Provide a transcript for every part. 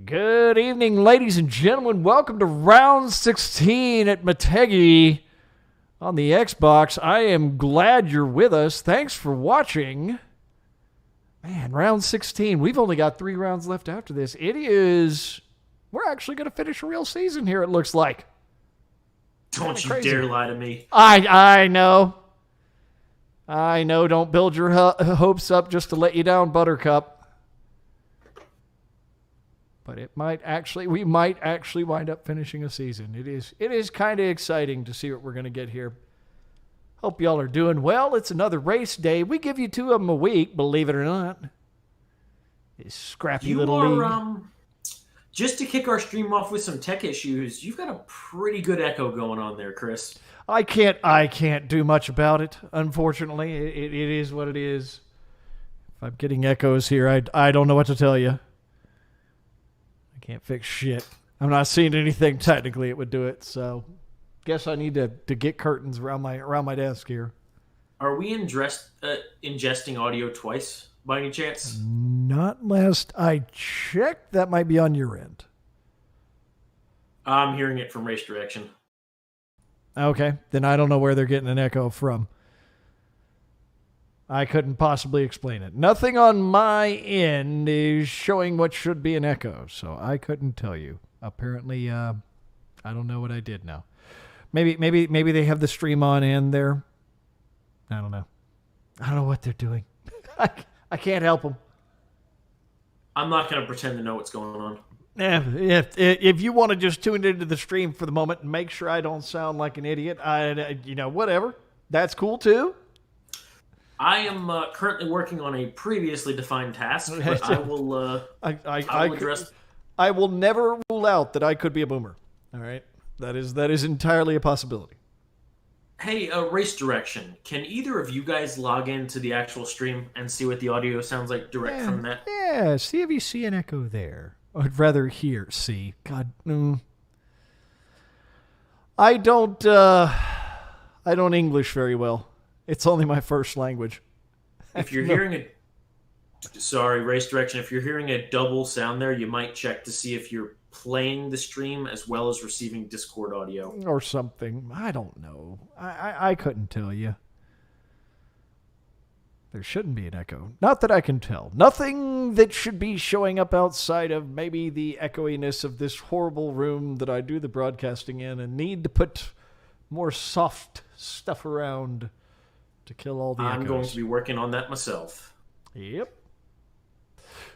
Good evening, ladies and gentlemen. Welcome to round 16 at Motegi on the Xbox. I am glad you're with us. Thanks for watching. Man, round 16. We've only got 3 rounds left after this. We're actually going to finish a real season here, it looks like. Don't you dare lie to me. I know. Don't build your hopes up just to let you down, Buttercup. But we might actually wind up finishing a season. It is kind of exciting to see what we're going to get here. Hope y'all are doing well. It's another race day. We give you 2 of them a week, believe it or not. This scrappy little league. Just to kick our stream off with some tech issues, you've got a pretty good echo going on there, Chris. I can't do much about it, unfortunately. It is what it is. If I'm getting echoes here, I don't know what to tell you. Can't fix shit. I'm not seeing anything technically it would do it, so guess I need to get curtains around my desk here. Are we ingesting audio twice by any chance? Not last I checked. That might be on your end. I'm hearing it from Race Direction. Okay, then I don't know where they're getting an echo from. I couldn't possibly explain it. Nothing on my end is showing what should be an echo, so I couldn't tell you. Apparently, I don't know what I did now. Maybe they have the stream on in there. I don't know. I don't know what they're doing. I can't help them. I'm not going to pretend to know what's going on. If you want to just tune into the stream for the moment and make sure I don't sound like an idiot, whatever. That's cool too. I am currently working on a previously defined task, but I will address. I will never rule out that I could be a boomer. All right, that is entirely a possibility. Hey, Race Direction, can either of you guys log into the actual stream and see what the audio sounds like from that? Yeah, see if you see an echo there. I'd rather see. God, I don't English very well. It's only my first language. If you're hearing Race Direction, if you're hearing a double sound there, you might check to see if you're playing the stream as well as receiving Discord audio. Or something. I don't know. I couldn't tell you. There shouldn't be an echo. Not that I can tell. Nothing that should be showing up outside of maybe the echoiness of this horrible room that I do the broadcasting in and need to put more soft stuff around to kill all the echoes. I'm going to be working on that myself. Yep.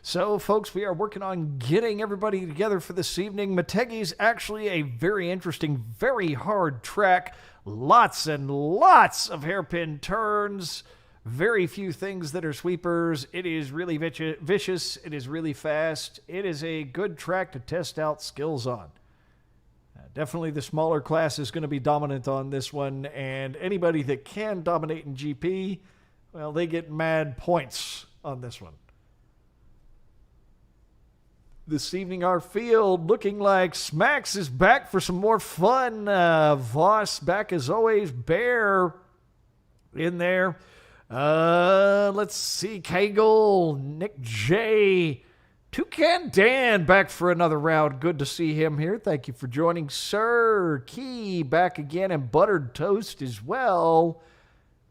So, folks, we are working on getting everybody together for this evening. Motegi's actually a very interesting, very hard track. Lots and lots of hairpin turns. Very few things that are sweepers. It is really vicious. It is really fast. It is a good track to test out skills on. Definitely the smaller class is going to be dominant on this one, and anybody that can dominate in GP, well, they get mad points on this one. This evening, our field looking like Smax is back for some more fun. Voss back as always. Bear in there. Let's see. Kegel, Nick J. Toucan Dan back for another round. Good to see him here. Thank you for joining, Sir Key back again, and Buttered Toast as well.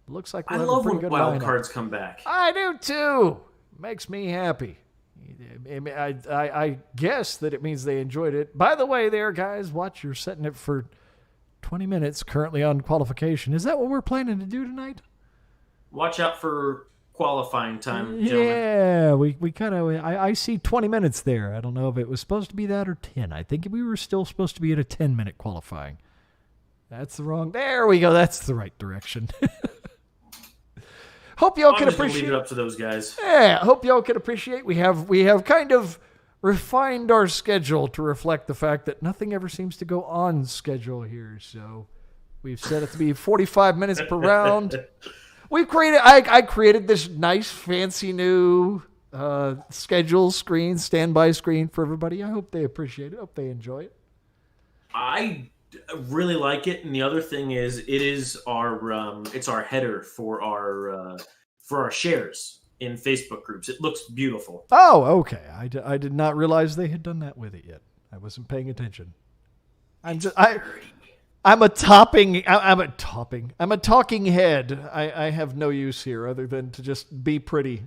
Looks like we'll have a pretty good lineup. I love when wild cards come back. I do too. Makes me happy. I guess that it means they enjoyed it. By the way, there, guys, watch. You're setting it for 20 minutes. Currently on qualification. Is that what we're planning to do tonight? Watch out for qualifying time, gentlemen. Yeah, we kind of. I see 20 minutes there. I don't know if it was supposed to be that or 10. I think we were still supposed to be at a 10-minute qualifying. That's the wrong. There we go. That's the right direction. Hope y'all can appreciate. Leave it up to those guys. Yeah, hope y'all can appreciate. We have kind of refined our schedule to reflect the fact that nothing ever seems to go on schedule here. So we've set it to be 45 minutes per round. I created this nice, fancy new schedule screen, standby screen for everybody. I hope they appreciate it. Hope they enjoy it. I really like it, and the other thing is, it's our header for our shares. in Facebook groups. It looks beautiful. Oh, okay. I did not realize they had done that with it yet. I wasn't paying attention. I'm a talking head. I have no use here other than to just be pretty.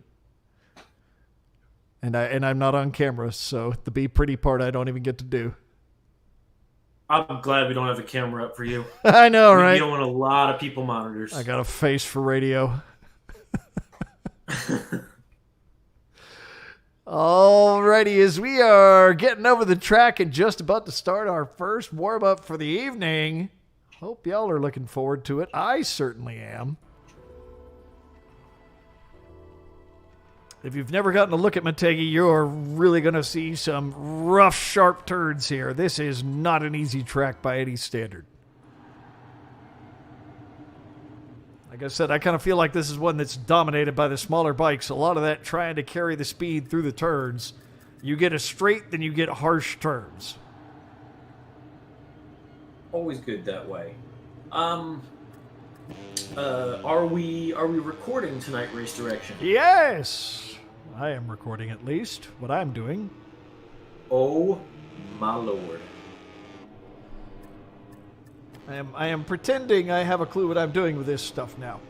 And I'm not on camera, so the be pretty part I don't even get to do. I'm glad we don't have a camera up for you. I know, right? You don't want a lot of people monitors. I got a face for radio. Alrighty, as we are getting over the track and just about to start our first warm-up for the evening. Hope y'all are looking forward to it. I certainly am. If you've never gotten a look at Motegi, you're really going to see some rough, sharp turns here. This is not an easy track by any standard. Like I said, I kind of feel like this is one that's dominated by the smaller bikes. A lot of that trying to carry the speed through the turns. You get a straight, then you get harsh turns. Always good that way. Are we recording tonight, Race Direction? Yes! I am recording at least what I'm doing. Oh my lord. I am pretending I have a clue what I'm doing with this stuff now.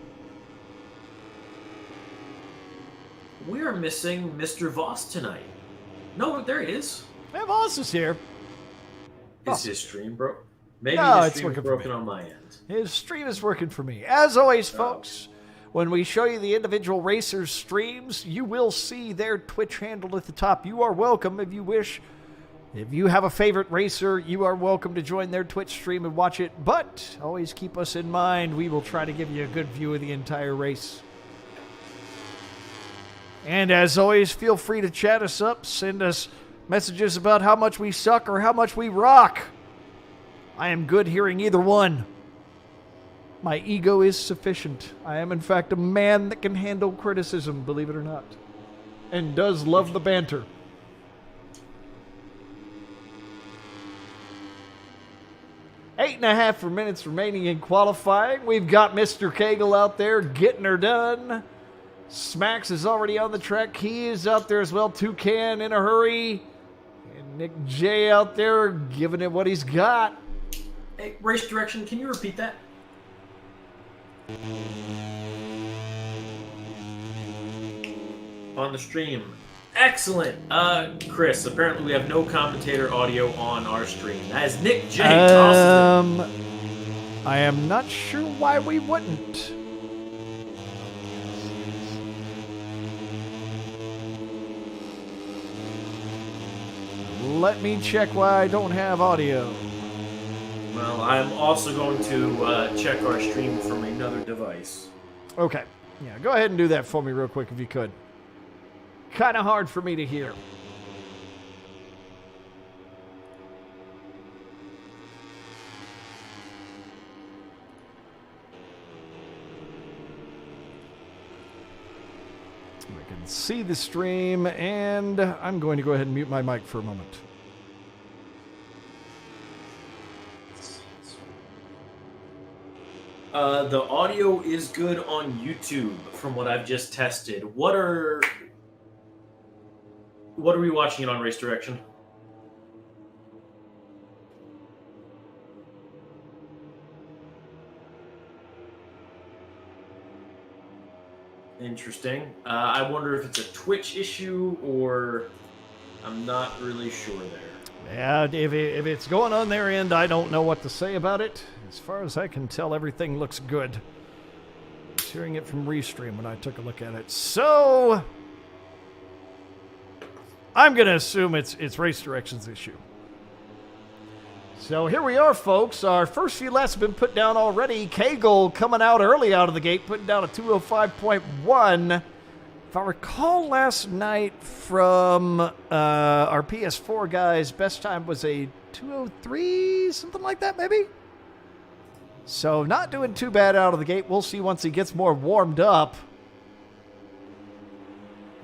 We are missing Mr. Voss tonight. No, there he is. Yeah, Voss is here. Is his stream broke? Maybe No, his it's stream is working for broken me. on my end. His stream is working for me. As always, folks, when we show you the individual racers' streams, you will see their Twitch handle at the top. You are welcome if you wish. If you have a favorite racer, you are welcome to join their Twitch stream and watch it. But always keep us in mind. We will try to give you a good view of the entire race. And as always, feel free to chat us up. Send us messages about how much we suck or how much we rock. I am good hearing either one. My ego is sufficient. I am, in fact, a man that can handle criticism, believe it or not. And does love the banter. 8.5 minutes remaining in qualifying. We've got Mr. Cagle out there getting her done. Smacks is already on the track. He is out there as well. Toucan in a hurry. And Nick J out there giving it what he's got. Hey, Race Direction, can you repeat that? On the stream. Excellent. Chris, apparently we have no commentator audio on our stream. That is Nick J. I am not sure why we wouldn't. Let me check why I don't have audio. Well, I'm also going to check our stream from another device. Okay. Yeah, go ahead and do that for me real quick if you could. Kind of hard for me to hear. I can see the stream, and I'm going to go ahead and mute my mic for a moment. The audio is good on YouTube from what I've just tested. What are we watching it on, Race Direction? Interesting. I wonder if it's a Twitch issue or I'm not really sure there. Yeah, if it's going on their end, I don't know what to say about it. As far as I can tell, everything looks good. I was hearing it from Restream when I took a look at it. So I'm going to assume it's Race Direction's issue. So here we are, folks. Our first few laps have been put down already. Cagle coming out early out of the gate, putting down a 2:05.1. If I recall last night from our PS4 guys, best time was a 2:03, something like that maybe? So not doing too bad out of the gate. We'll see once he gets more warmed up.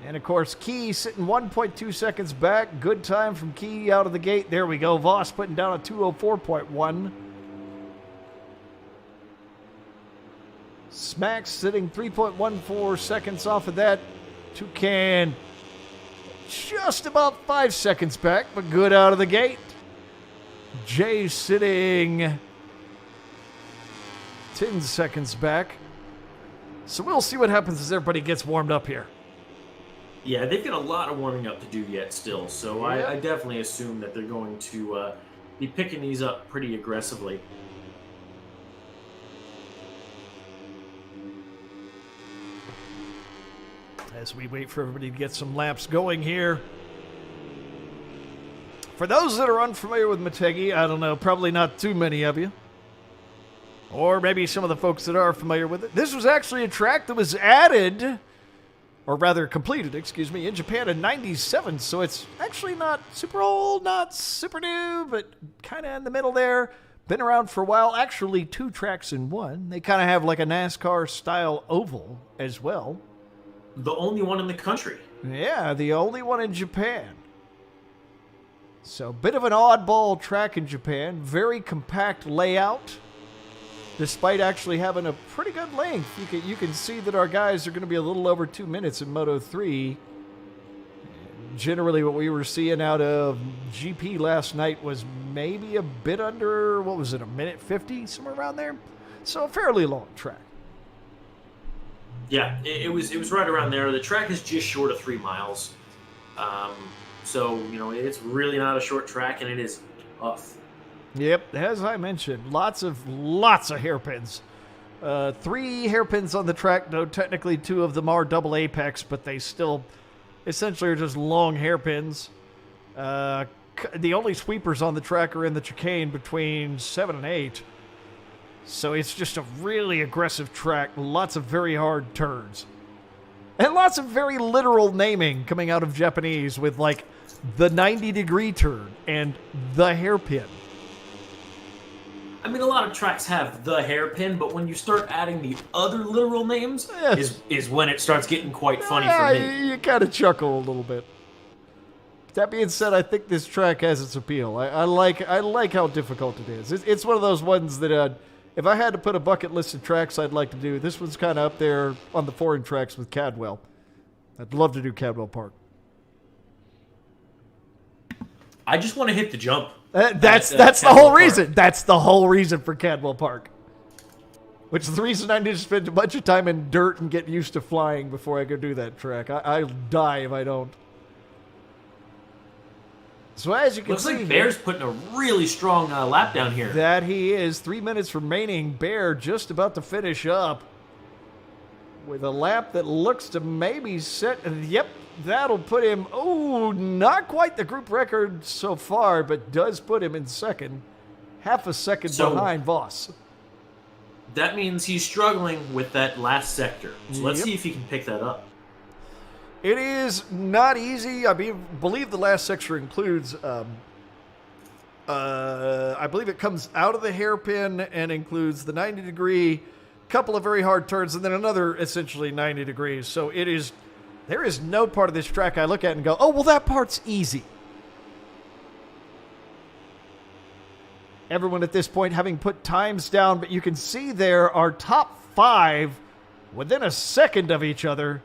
And of course, Key sitting 1.2 seconds back. Good time from Key out of the gate. There we go. Voss putting down a 2:04.1. Smacks sitting 3.14 seconds off of that. Toucan just about 5 seconds back, but good out of the gate. Jay sitting 10 seconds back. So we'll see what happens as everybody gets warmed up here. Yeah, they've got a lot of warming up to do yet still, so I definitely assume that they're going to be picking these up pretty aggressively. As we wait for everybody to get some laps going here. For those that are unfamiliar with Motegi, I don't know, probably not too many of you. Or maybe some of the folks that are familiar with it. This was actually a track that was added, or rather completed, excuse me, in Japan in '97. So it's actually not super old, not super new, but kind of in the middle there. Been around for a while. Actually, 2 tracks in one. They kind of have like a NASCAR-style oval as well. The only one in the country. Yeah, the only one in Japan. So, bit of an oddball track in Japan. Very compact layout. Despite actually having a pretty good length. You can see that our guys are going to be a little over 2 minutes in Moto 3. Generally, what we were seeing out of GP last night was maybe a bit under, what was it, 1:50, somewhere around there? So, a fairly long track. Yeah, it was right around there. The track is just short of 3 miles. So, it's really not a short track, and it is tough. Yep, as I mentioned, lots of hairpins. 3 hairpins on the track, though technically 2 of them are double apex, but they still essentially are just long hairpins. The only sweepers on the track are in the chicane between 7 and 8. So it's just a really aggressive track, lots of very hard turns. And lots of very literal naming coming out of Japanese with like the 90-degree turn and the hairpin. I mean, a lot of tracks have the hairpin, but when you start adding the other literal names, is when it starts getting quite funny for me. You kind of chuckle a little bit. That being said, I think this track has its appeal. I like how difficult it is. It's one of those ones that if I had to put a bucket list of tracks I'd like to do, this one's kind of up there on the foreign tracks with Cadwell. I'd love to do Cadwell Park. I just want to hit the jump. That's the whole reason. That's the whole reason for Cadwell Park. Which is the reason I need to spend a bunch of time in dirt and get used to flying before I go do that track. I'll die if I don't. So as you can see, looks like Bear's putting a really strong lap down here. That he is. 3 minutes remaining. Bear just about to finish up with a lap that looks to maybe set. Yep, that'll put him. Oh, not quite the group record so far, but does put him in second, half a second behind Voss. That means he's struggling with that last sector. So let's see if he can pick that up. It is not easy. I believe the last sector includes, I believe it comes out of the hairpin and includes the 90-degree, couple of very hard turns, and then another essentially 90 degrees. So there is no part of this track I look at and go, oh, well, that part's easy. Everyone at this point having put times down, but you can see there our top 5 within a second of each other.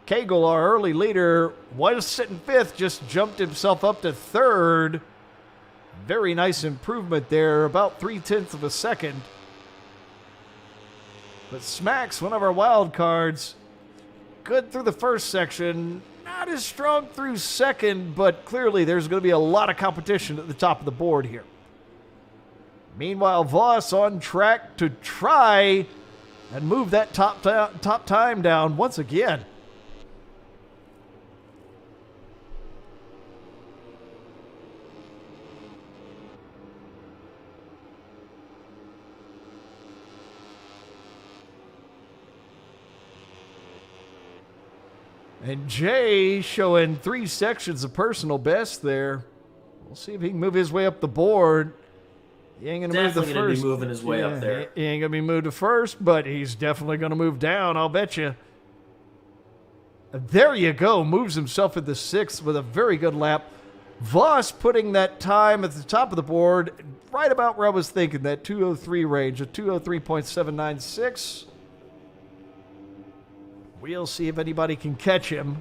Cagle, our early leader, was sitting 5th, just jumped himself up to 3rd. Very nice improvement there, about 0.3 of a second. But Smacks, one of our wild cards, good through the first section, not as strong through second, but clearly there's going to be a lot of competition at the top of the board here. Meanwhile, Voss on track to try and move that top time down once again. And Jay showing 3 sections of personal best there. We'll see if he can move his way up the board. He ain't going to move the first. Definitely going to be moving his way up there. He ain't going to be moved to first, but he's definitely going to move down, I'll bet you. There you go. Moves himself into 6th with a very good lap. Voss putting that time at the top of the board, right about where I was thinking, that 2:03 range, a 2:03.796. We'll see if anybody can catch him.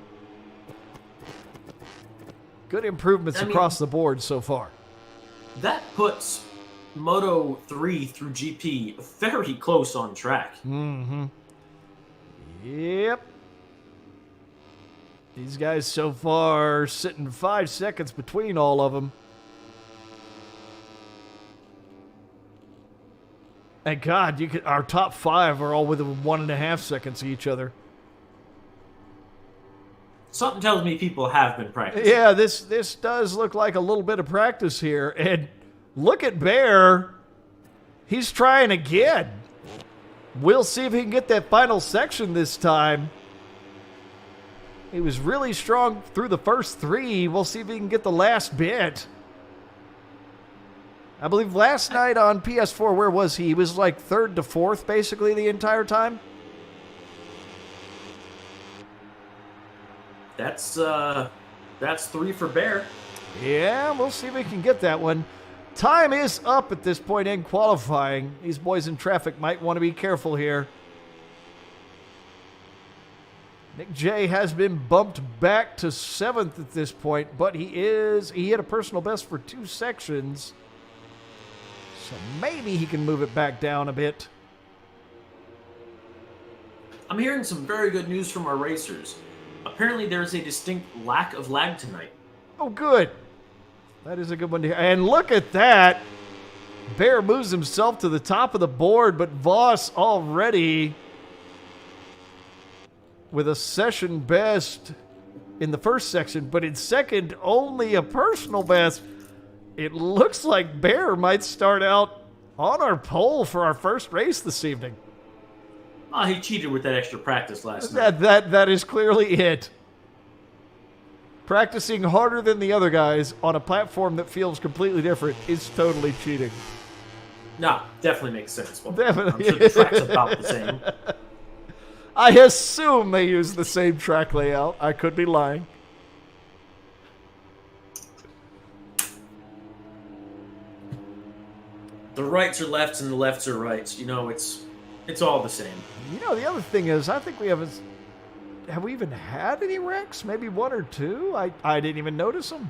Good improvements across the board so far. That puts Moto 3 through GP very close on track. Mm-hmm. Yep. These guys so far sitting 5 seconds between all of them. And God, our top 5 are all within 1.5 seconds of each other. Something tells me people have been practicing. Yeah, this does look like a little bit of practice here. And look at Bear. He's trying again. We'll see if he can get that final section this time. He was really strong through the first 3. We'll see if he can get the last bit. I believe last night on PS4, where was he? He was like 3rd to 4th basically the entire time. That's 3 for Bear. Yeah, we'll see if we can get that one. Time is up at this point in qualifying. These boys in traffic might want to be careful here. Nick J has been bumped back to 7th at this point, but he hit a personal best for 2 sections. So maybe he can move it back down a bit. I'm hearing some very good news from our racers. Apparently there's a distinct lack of lag tonight. Oh, good. That is a good one to hear. And look at that. Bear moves himself to the top of the board, but Voss already with a session best in the first section, but in second, only a personal best. It looks like Bear might start out on our pole for our first race this evening. Oh, he cheated with that extra practice last night. That is clearly it. Practicing harder than the other guys on a platform that feels completely different is totally cheating. No, definitely makes sense. Well, Definitely. I'm sure the track's about the same. I assume they use the same track layout. I could be lying. The rights are lefts and the lefts are rights. You know, it's all the same. You know, the other thing is, I think have we even had any wrecks? Maybe 1 or 2? I didn't even notice them.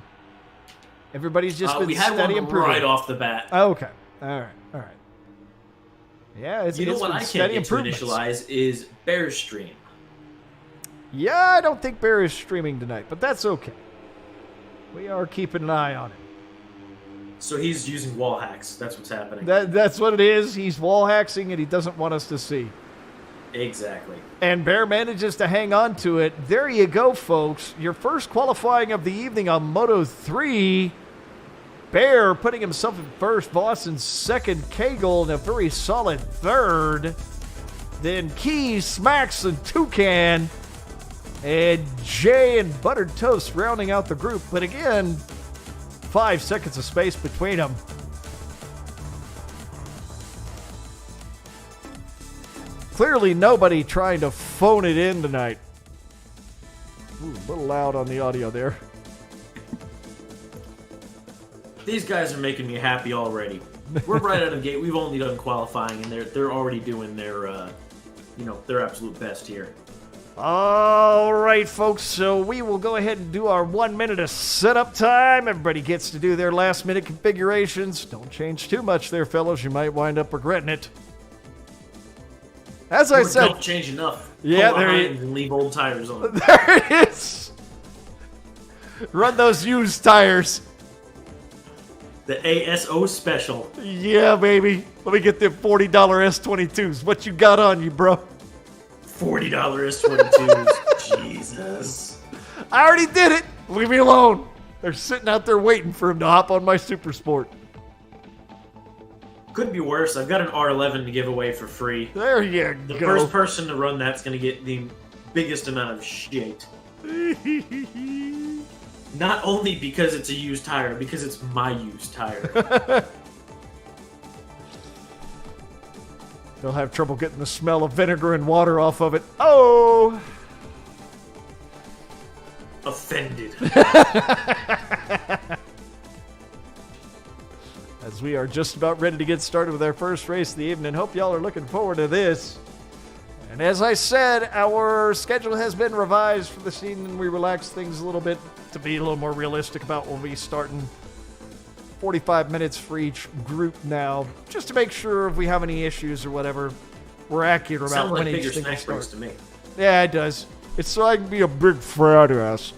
Everybody's just been we had steady one improving. right off the bat. Oh, okay. All right. Yeah, it's You know it's what been I steady can't get to improvements. initialize is Bear's stream. Yeah, I don't think Bear is streaming tonight, but that's okay. We are keeping an eye on it. So he's using wall hacks. That's what's happening. That's what it is. He's wall hacking and he doesn't want us to see. Exactly. And Bear manages to hang on to it. There you go, folks. Your first qualifying of the evening on Moto 3. Bear putting himself in first, Voss in second, Cagle in a very solid third. Then Keys, Smacks, and Toucan. And Jay and Buttered Toast rounding out the group. But again, 5 seconds of space between them. Clearly nobody trying to phone it in tonight. Ooh, a little loud on the audio there. These guys are making me happy already. We're right out of the gate. We've only done qualifying, and they're already doing their absolute best here. All right, folks. So we will go ahead and do our 1 minute of setup time. Everybody gets to do their last minute configurations. Don't change too much there, fellas. You might wind up regretting it. As I said, Don't change enough. Yeah, Pull there behind and leave old tires on. there it is. Run those used tires. The ASO special. Yeah, baby. Let me get them $40 S22s. What you got on you, bro? $40 S22s. Jesus. I already did it. Leave me alone. They're sitting out there waiting for him to hop on my Super Sport. Could be worse. I've got an R11 to give away for free. There you The go. first person to run that's going to get the biggest amount of shit. Not only because it's a used tire, because it's my used tire. They'll have trouble getting the smell of vinegar and water off of it. Oh! Offended. As we are just about ready to get started with our first race of the evening. Hope y'all are looking forward to this. And And as I said, our schedule has been revised for the season. We relaxed things a little bit to be a little more realistic about when we start in 45 minutes for each group now, just to make sure if we have any issues or whatever, we're accurate about Sound like when bigger each thing will snack breaks start. to me. Yeah, it does. It's so I can be a big fat ass.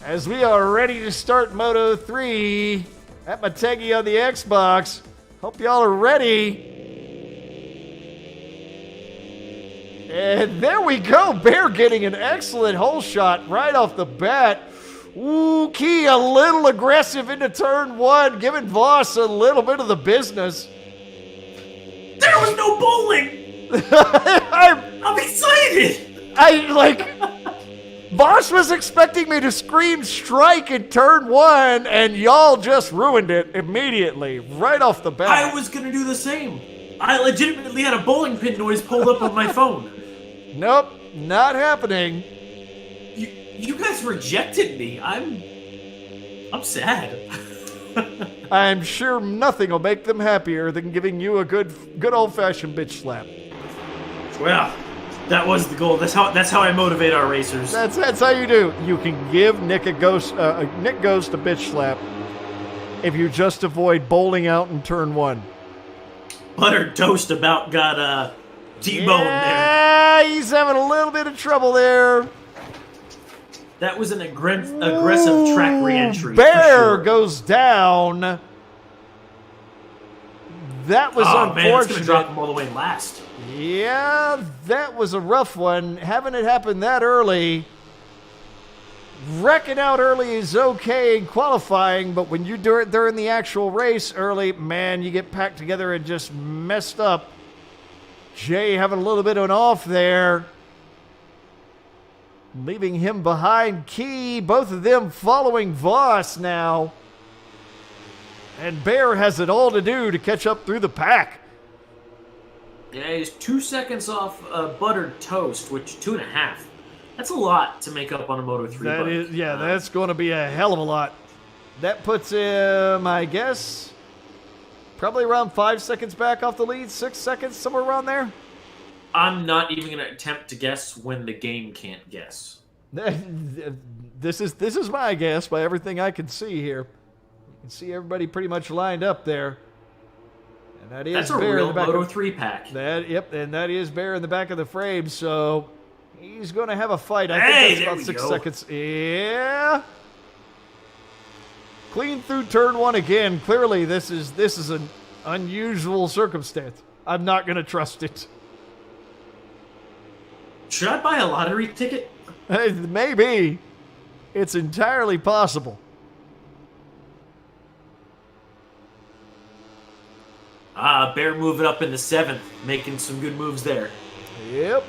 As we are ready to start Moto 3 at Motegi on the Xbox. Hope y'all are ready. And there we go. Bear getting an excellent hole shot right off the bat. Ooh, Key a little aggressive into turn 1, giving Voss a little bit of the business. There was no bowling! I'm excited! Voss was expecting me to scream strike in turn 1, and y'all just ruined it immediately, right off the bat. I was gonna do the same. I legitimately had a bowling pin noise pulled up on my phone. Nope, not happening. You guys rejected me. I'm sad. I'm sure nothing will make them happier than giving you a good old-fashioned bitch slap. Well, that was the goal. That's how I motivate our racers. That's how you do. You can give Nick Ghost a bitch slap if you just avoid bowling out in turn 1. Buttered Toast about got T-boned there. Yeah, he's having a little bit of trouble there. That was an aggressive track re-entry. Bear goes down. That was unfortunate. Man, it's going to drop him all the way last. Yeah, that was a rough one. Having it happen that early. Wrecking out early is okay in qualifying, but when you do it during the actual race early, man, you get packed together and just messed up. Jay having a little bit of an off there. Leaving him behind. Key, both of them following Voss now. And Bear has it all to do to catch up through the pack. Yeah, he's 2 seconds off Buttered Toast, which 2.5. That's a lot to make up on a Moto 3 bike. That's going to be a hell of a lot. That puts him, I guess, probably around 5 seconds back off the lead, 6 seconds, somewhere around there. I'm not even going to attempt to guess when the game can't guess. This is my guess by everything I can see here. You can see everybody pretty much lined up there. And that's a Bear real in the back Moto 3 pack. And that is Bear in the back of the frame, so he's going to have a fight. I think that's about 6 seconds. Yeah. Clean through turn 1 again. Clearly, this is an unusual circumstance. I'm not going to trust it. Should I buy a lottery ticket? Maybe. It's entirely possible. Bear moving up in the 7th, making some good moves there. Yep.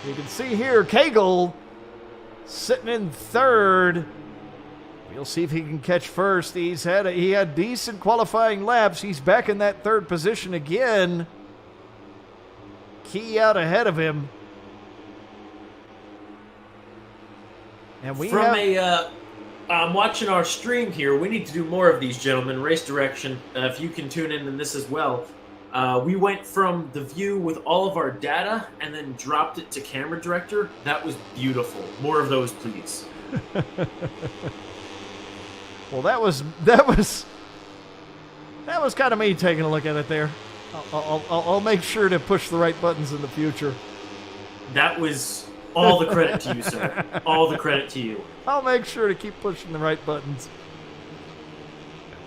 You can see here, Cagle sitting in 3rd. We'll see if he can catch first. He had decent qualifying laps. He's back in that 3rd position again. Key out ahead of him. And I'm watching our stream here. We need to do more of these, gentlemen. Race Direction, if you can tune in this as well. We went from the view with all of our data and then dropped it to Camera Director. That was beautiful. More of those, please. Well, that was kind of me taking a look at it there. I'll make sure to push the right buttons in the future. That was all the credit to you, sir. All the credit to you. I'll make sure to keep pushing the right buttons.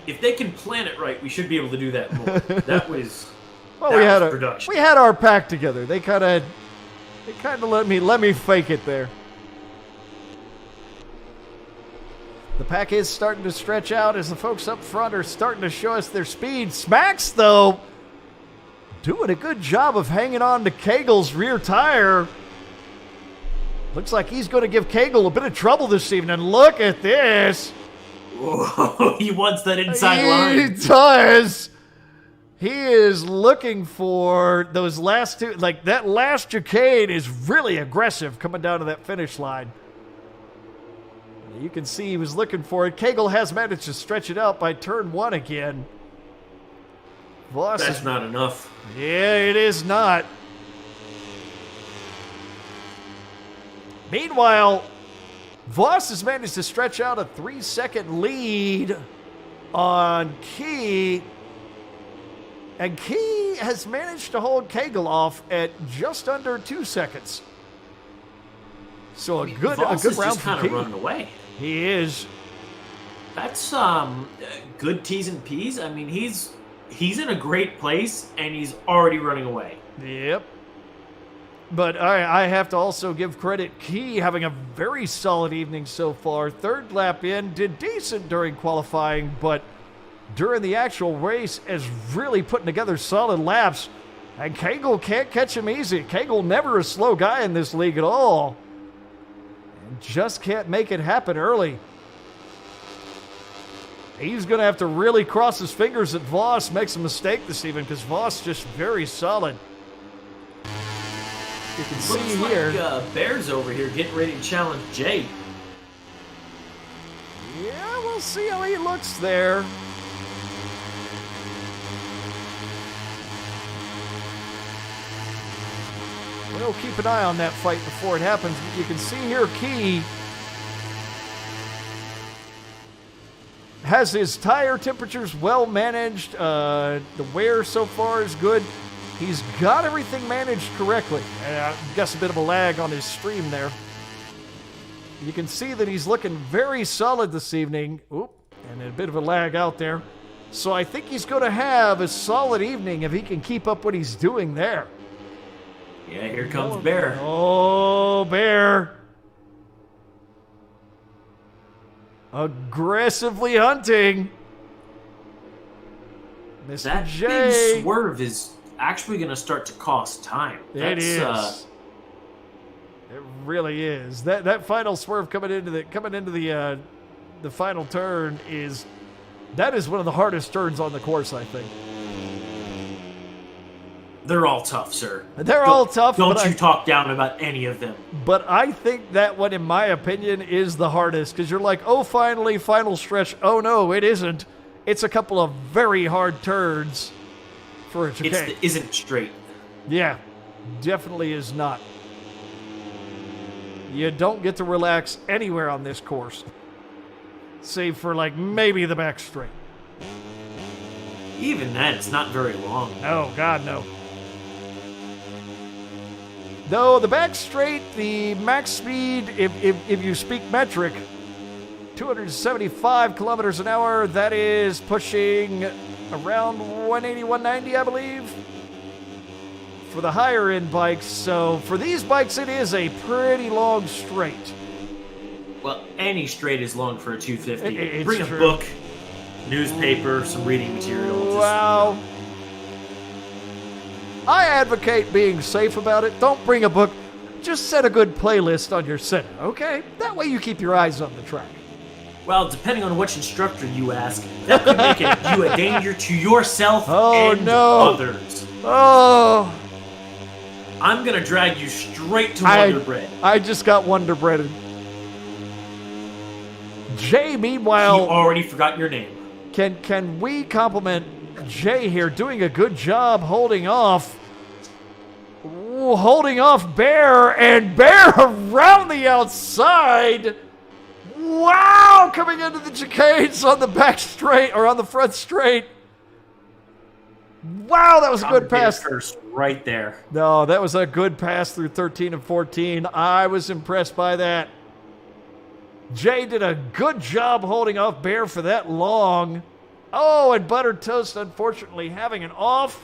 If they can plan it right, we should be able to do that more. That was production. We had our pack together. They kind of let me fake it there. The pack is starting to stretch out as the folks up front are starting to show us their speed. Smacks, though, doing a good job of hanging on to Cagle's rear tire. Looks like he's going to give Cagle a bit of trouble this evening. Look at this. Whoa, he wants that inside line. He does. He is looking for those last two. Like, that last chicane is really aggressive coming down to that finish line. You can see he was looking for it. Cagle has managed to stretch it out by turn 1 again. Voss That's not enough. Yeah, it is not. Meanwhile, Voss has managed to stretch out a 3-second lead on Key. And Key has managed to hold Cagle off at just under 2 seconds. So a good Voss round is just for kind Key. of running away. He is. That's good T's and P's. I mean, he's in a great place, and he's already running away. Yep. But I have to also give credit. Key having a very solid evening so far. Third lap in, did decent during qualifying, but during the actual race is really putting together solid laps. And Cagle can't catch him easy. Cagle never a slow guy in this league at all. And just can't make it happen early. He's going to have to really cross his fingers that Voss makes a mistake this evening, because Voss just very solid. You can see Looks here. like Bear's over here getting ready to challenge Jay. Yeah, we'll see how he looks there. We'll keep an eye on that fight before it happens. But you can see here Key has his tire temperatures well managed. The wear so far is good. He's got everything managed correctly. I guess a bit of a lag on his stream there. You can see that he's looking very solid this evening. Oop, and a bit of a lag out there. So I think he's going to have a solid evening if he can keep up what he's doing there. Yeah, here comes Bear. Oh, Bear. Aggressively hunting. Mr. That J. big swerve is actually going to start to cost time. It is. It really is. That final swerve coming into the final turn is one of the hardest turns on the course, I think. They're all tough, sir. They're all tough. Don't you talk down about any of them. But I think that one, in my opinion, is the hardest, because you're like, oh, finally, final stretch. Oh, no, it isn't. It's a couple of very hard turns for a chicane. It isn't straight. Yeah, definitely is not. You don't get to relax anywhere on this course, save for like maybe the back straight. Even then, it's not very long. Oh, God, no. Though the back straight, the max speed, if you speak metric, 275 kilometers an hour, that is pushing around 180, 190, I believe, for the higher end bikes. So for these bikes, it is a pretty long straight. Well, any straight is long for a 250. It's Bring true. a book, newspaper, some reading material. Wow. I advocate being safe about it. Don't bring a book. Just set a good playlist on your center, okay? That way you keep your eyes on the track. Well, depending on which instructor you ask, that could make you a danger to yourself and others. Oh. I'm going to drag you straight to Wonder Bread. I just got Wonder Breaded. Jay, meanwhile... You already forgot your name. Can we compliment Jay here, doing a good job holding off Bear, and Bear around the outside. Wow, coming into the chicanes on the back straight, or on the front straight. Wow, that was a good pass. Right there. No, that was a good pass through 13 and 14. I was impressed by that. Jay did a good job holding off Bear for that long. Oh, and Buttered Toast, unfortunately, having an off.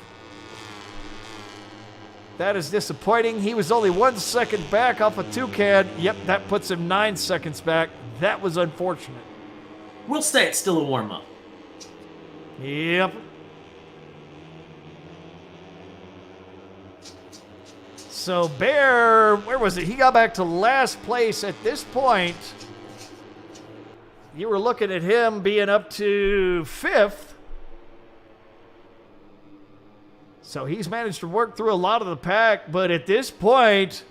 That is disappointing. He was only 1 second back off a Toucan. Yep, that puts him 9 seconds back. That was unfortunate. We'll say it's still a warm-up. Yep. So Bear, where was it? He got back to last place at this point. You were looking at him being up to 5th. So he's managed to work through a lot of the pack, but at this point,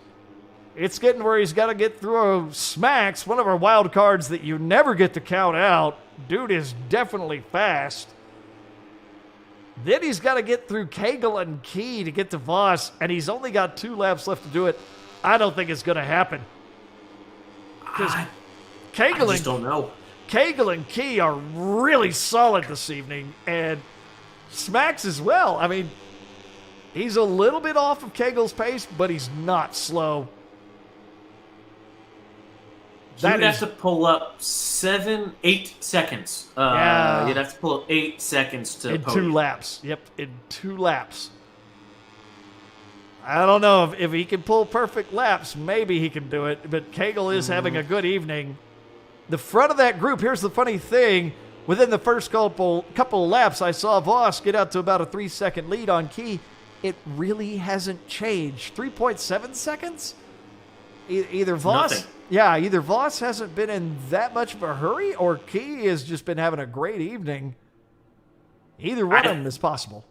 it's getting where he's got to get through Smacks, one of our wild cards that you never get to count out. Dude is definitely fast. Then he's got to get through Cagle and Key to get to Voss, and he's only got 2 laps left to do it. I don't think it's going to happen. I just don't know. Cagle and Key are really solid this evening, and Smacks as well. I mean, he's a little bit off of Cagle's pace, but he's not slow. You'd have to pull up 8 seconds. Yeah. You'd have to pull up 8 seconds to in podium. 2 laps. Yep, in 2 laps. I don't know if he can pull perfect laps. Maybe he can do it, but Cagle is having a good evening. The front of that group, here's the funny thing. Within the first couple of laps, I saw Voss get out to about a 3-second lead on Key. It really hasn't changed. 3.7 seconds? Either Voss... Nothing. Yeah, either Voss hasn't been in that much of a hurry, or Key has just been having a great evening. Either one of them is possible.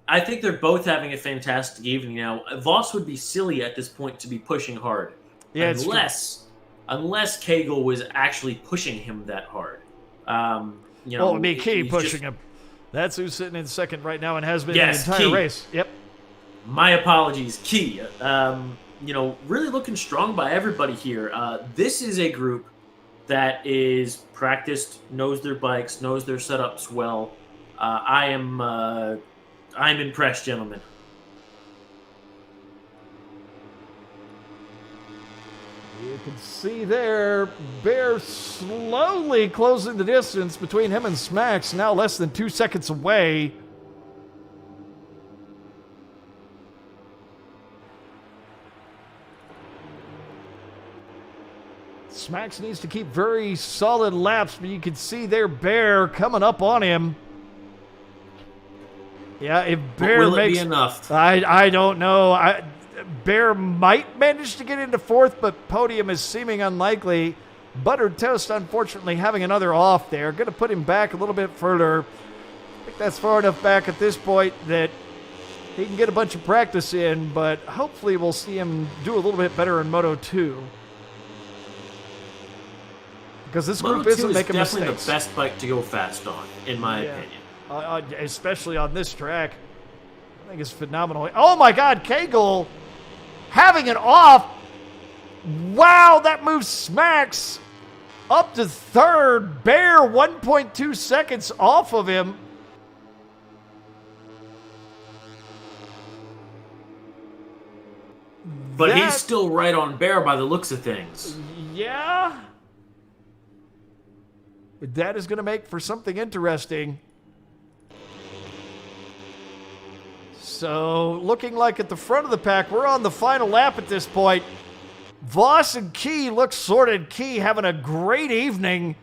I think they're both having a fantastic evening now. Voss would be silly at this point to be pushing hard. Yeah, unless Cagle was actually pushing him that hard. It'd be Key pushing him. That's who's sitting in second right now and has been the entire Key. race. Yep. My apologies, Key. Really looking strong by everybody here. This is a group that is practiced, knows their bikes, knows their setups well. I'm impressed, gentlemen. You can see there, Bear slowly closing the distance between him and Smacks, now less than 2 seconds away. Smacks needs to keep very solid laps, but you can see there Bear coming up on him. Yeah, if Bear will makes... it be enough? I don't know. Bear might manage to get into 4th, but podium is seeming unlikely. Buttered Toast, unfortunately, having another off there. Going to put him back a little bit further. I think that's far enough back at this point that he can get a bunch of practice in, but hopefully we'll see him do a little bit better in Moto 2. Because this group isn't making mistakes. Definitely the best bike to go fast on, in my opinion. Especially on this track. I think it's phenomenal. Oh my God, Cagle having it off. Wow, that moves Smacks up to 3rd. Bear 1.2 seconds off of him. But he's still right on Bear by the looks of things. Yeah. That is going to make for something interesting. So, looking like at the front of the pack, we're on the final lap at this point. Voss and Key look sorted. Key having a great evening.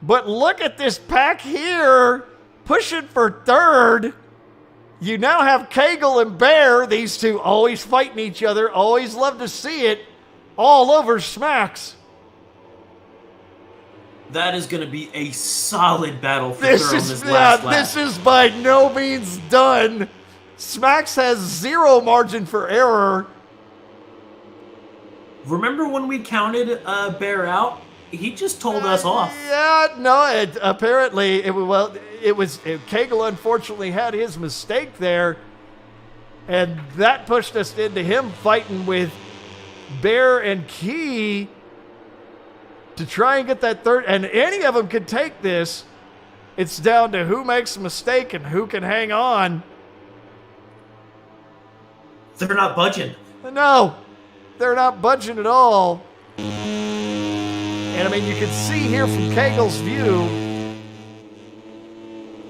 But look at this pack here, pushing for 3rd. You now have Cagle and Bear, these two always fighting each other, always love to see it, all over Smacks. That is going to be a solid battle for third on this last lap. This is by no means done. Smacks has 0 margin for error. Remember when we counted Bear out? He just told us off. Yeah, no, apparently, Cagle unfortunately had his mistake there, and that pushed us into him fighting with Bear and Key to try and get that 3rd, and any of them could take this. It's down to who makes a mistake and who can hang on. They're not budging. No, they're not budging at all. And I mean, you can see here from Cagle's view,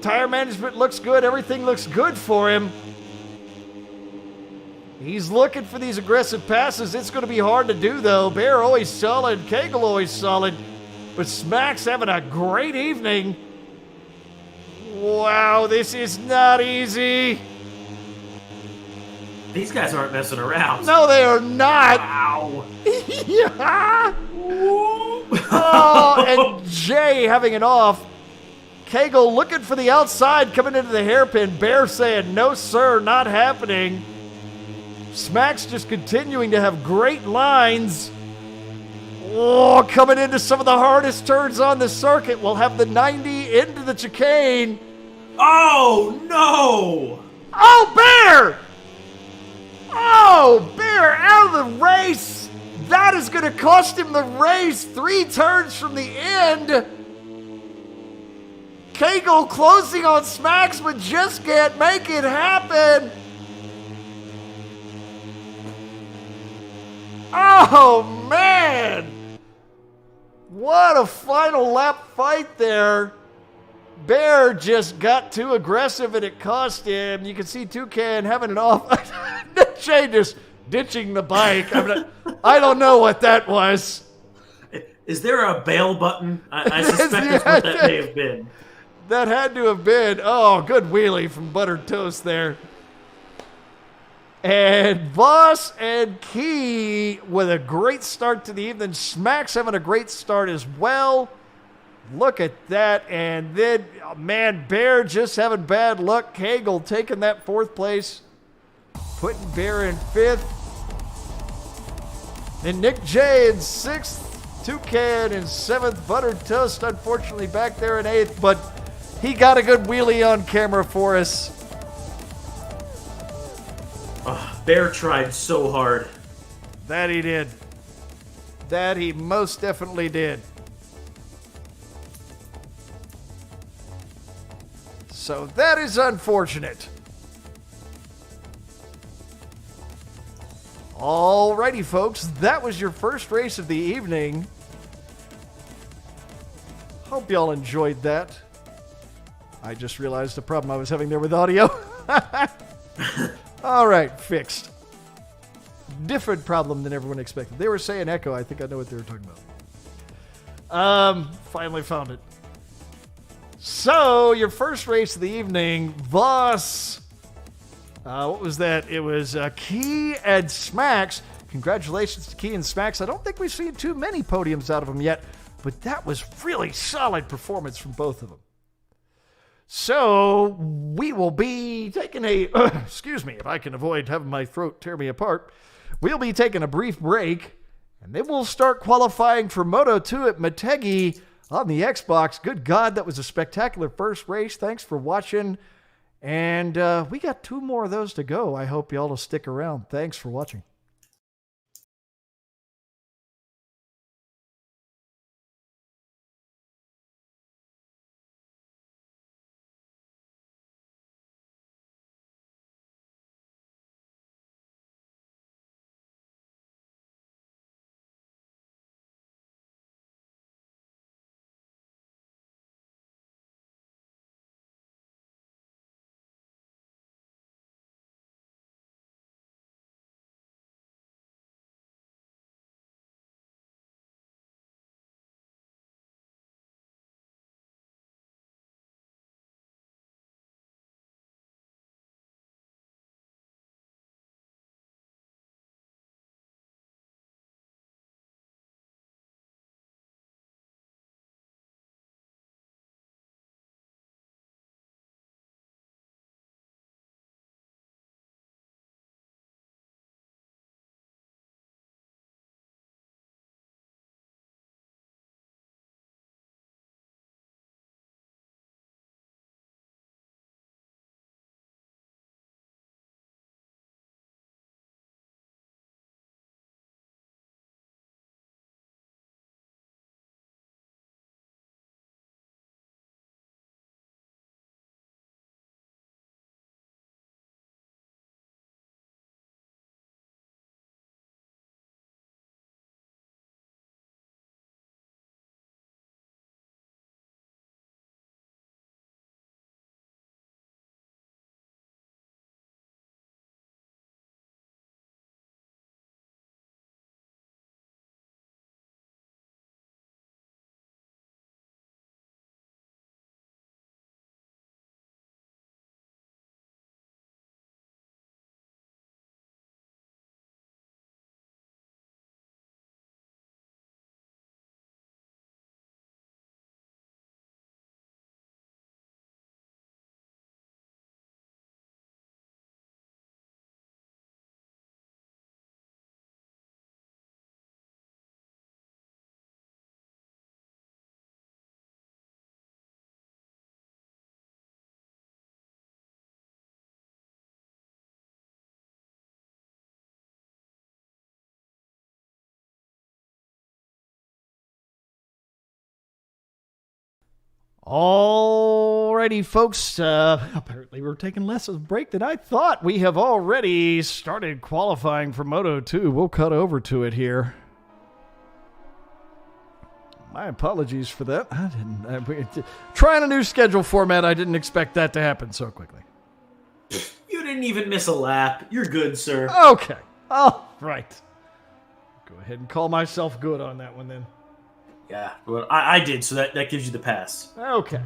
tire management looks good. Everything looks good for him. He's looking for these aggressive passes. It's going to be hard to do, though. Bear always solid. Cagle always solid. But Smacks having a great evening. Wow, this is not easy. These guys aren't messing around. No, they are not. Wow. Yeah. Oh, and Jay having it off. Cagle looking for the outside, coming into the hairpin. Bear saying, no, sir, not happening. Smacks just continuing to have great lines. Oh, coming into some of the hardest turns on the circuit. We'll have the 90 into the chicane. Oh no! Oh, Bear! Oh, Bear out of the race! That is going to cost him the race. 3 turns from the end. Cagle closing on Smacks, but just can't make it happen. Oh, man! What a final lap fight there. Bear just got too aggressive and it cost him. You can see Toucan having it off. Nick Shea just ditching the bike. I don't know what that was. Is there a bail button? I suspect that's what that may have been. That had to have been. Oh, good wheelie from Buttered Toast there. And Voss and Key with a great start to the evening. Smacks having a great start as well. Look at that. And then, oh man, Bear just having bad luck. Cagle taking that 4th place. Putting Bear in 5th. And Nick J in 6th. Toucan in 7th. Buttered Toast, unfortunately, back there in 8th. But he got a good wheelie on camera for us. Bear tried so hard. That he did. That he most definitely did. So that is unfortunate. Alrighty, folks. That was your first race of the evening. Hope y'all enjoyed that. I just realized the problem I was having there with audio. All right, fixed. Different problem than everyone expected. They were saying echo. I think I know what they were talking about. Finally found it. So, your first race of the evening, Voss. What was that? It was Key and Smacks. Congratulations to Key and Smacks. I don't think we've seen too many podiums out of them yet, but that was really solid performance from both of them. So, we will be taking a, excuse me, if I can avoid having my throat tear me apart, we'll be taking a brief break, and then we'll start qualifying for Moto2 at Motegi on the Xbox. Good God, that was a spectacular first race. Thanks for watching, and we got 2 more of those to go. I hope y'all will stick around. Thanks for watching. Alrighty, folks. Apparently, we're taking less of a break than I thought. We have already started qualifying for Moto 2. We'll cut over to it here. My apologies for that. Trying a new schedule format, I didn't expect that to happen so quickly. You didn't even miss a lap. You're good, sir. Okay. All right. Go ahead and call myself good on that one then. Yeah, well, I did, so that gives you the pass. Okay.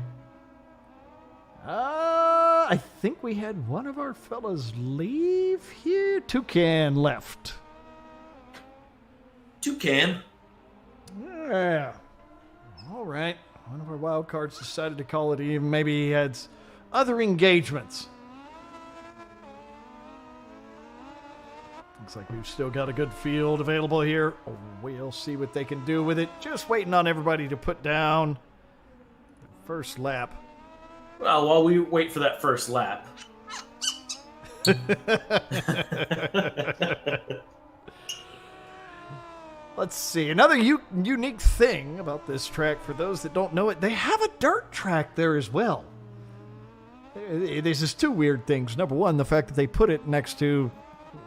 I think we had one of our fellas leave here. Toucan left. Toucan? Yeah. All right. One of our wild cards decided to call it even. Maybe he had other engagements. Looks like we've still got a good field available here. We'll see what they can do with it. Just waiting on everybody to put down the first lap. Well, while we wait for that first lap. Let's see. Another unique thing about this track, for those that don't know it, they have a dirt track there as well. There's just two weird things. Number one, the fact that they put it next to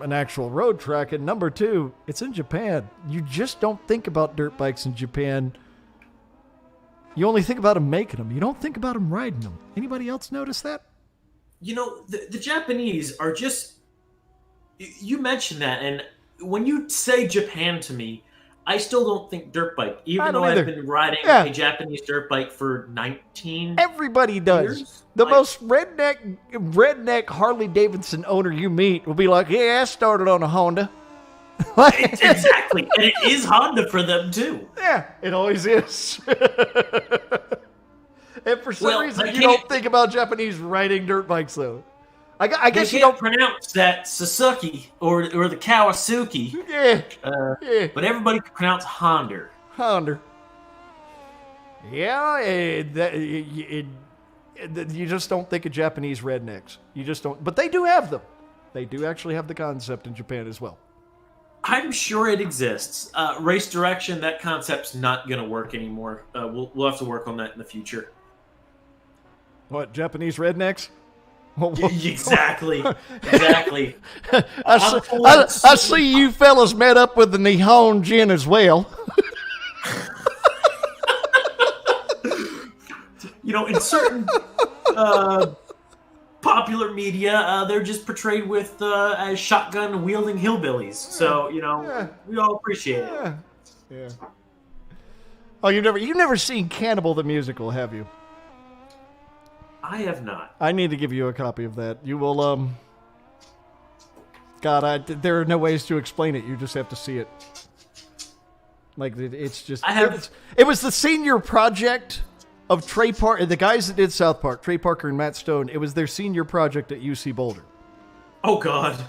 an actual road track, and number two, it's in Japan. You just don't think about dirt bikes in Japan. You only think about them making them. You don't think about them riding them. Anybody else notice that? You know, the Japanese are just... You mentioned that, and when you say Japan to me, I still don't think dirt bike, even though I've been riding a Japanese dirt bike for 19 Everybody does. years. The most redneck Harley Davidson owner you meet will be like, yeah, I started on a Honda. Exactly. And it is Honda for them, too. Yeah, it always is. And for some reason, you don't think about Japanese riding dirt bikes, though. I guess you don't pronounce that Suzuki or the Kawasaki. Yeah. But everybody can pronounce Honda. Honda. Yeah, you just don't think of Japanese rednecks. You just don't. But they do have them. They do actually have the concept in Japan as well. I'm sure it exists. Race direction, that concept's not going to work anymore. We'll have to work on that in the future. What, Japanese rednecks? Exactly. I see you fellas met up with the Nihon Jin as well. You know, in certain popular media, they're just portrayed with as shotgun-wielding hillbillies. So, you know, we all appreciate it. Yeah. Oh, you've never seen Cannibal the Musical, have you? I have not. I need to give you a copy of that. You will, God, there are no ways to explain it. You just have to see it. Like, it's just... It was the senior project of Trey Parker, the guys that did South Park, Trey Parker and Matt Stone. It was their senior project at UC Boulder. Oh, God.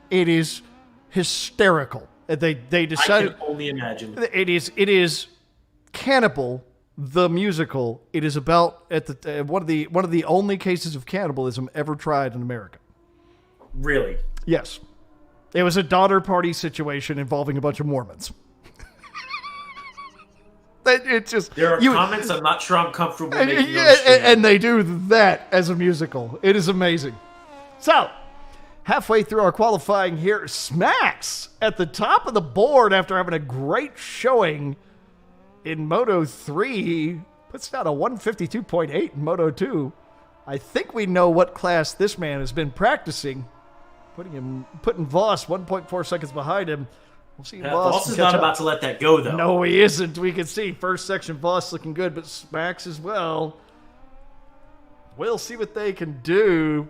It is hysterical. They decided... I can only imagine. It is Cannibal... The musical. It is about one of the only cases of cannibalism ever tried in America. Really? Yes. It was a Donner Party situation involving a bunch of Mormons. It's just there are comments I'm not sure I'm comfortable making. And they do that as a musical. It is amazing. So, halfway through our qualifying here, Smacks at the top of the board after having a great showing. In Moto 3, puts down a 152.8 in Moto 2. I think we know what class this man has been practicing. Putting Voss 1.4 seconds behind him. We'll see. Voss is not about to let that go, though. No, he isn't. We can see first section Voss looking good, but Smacks as well. We'll see what they can do.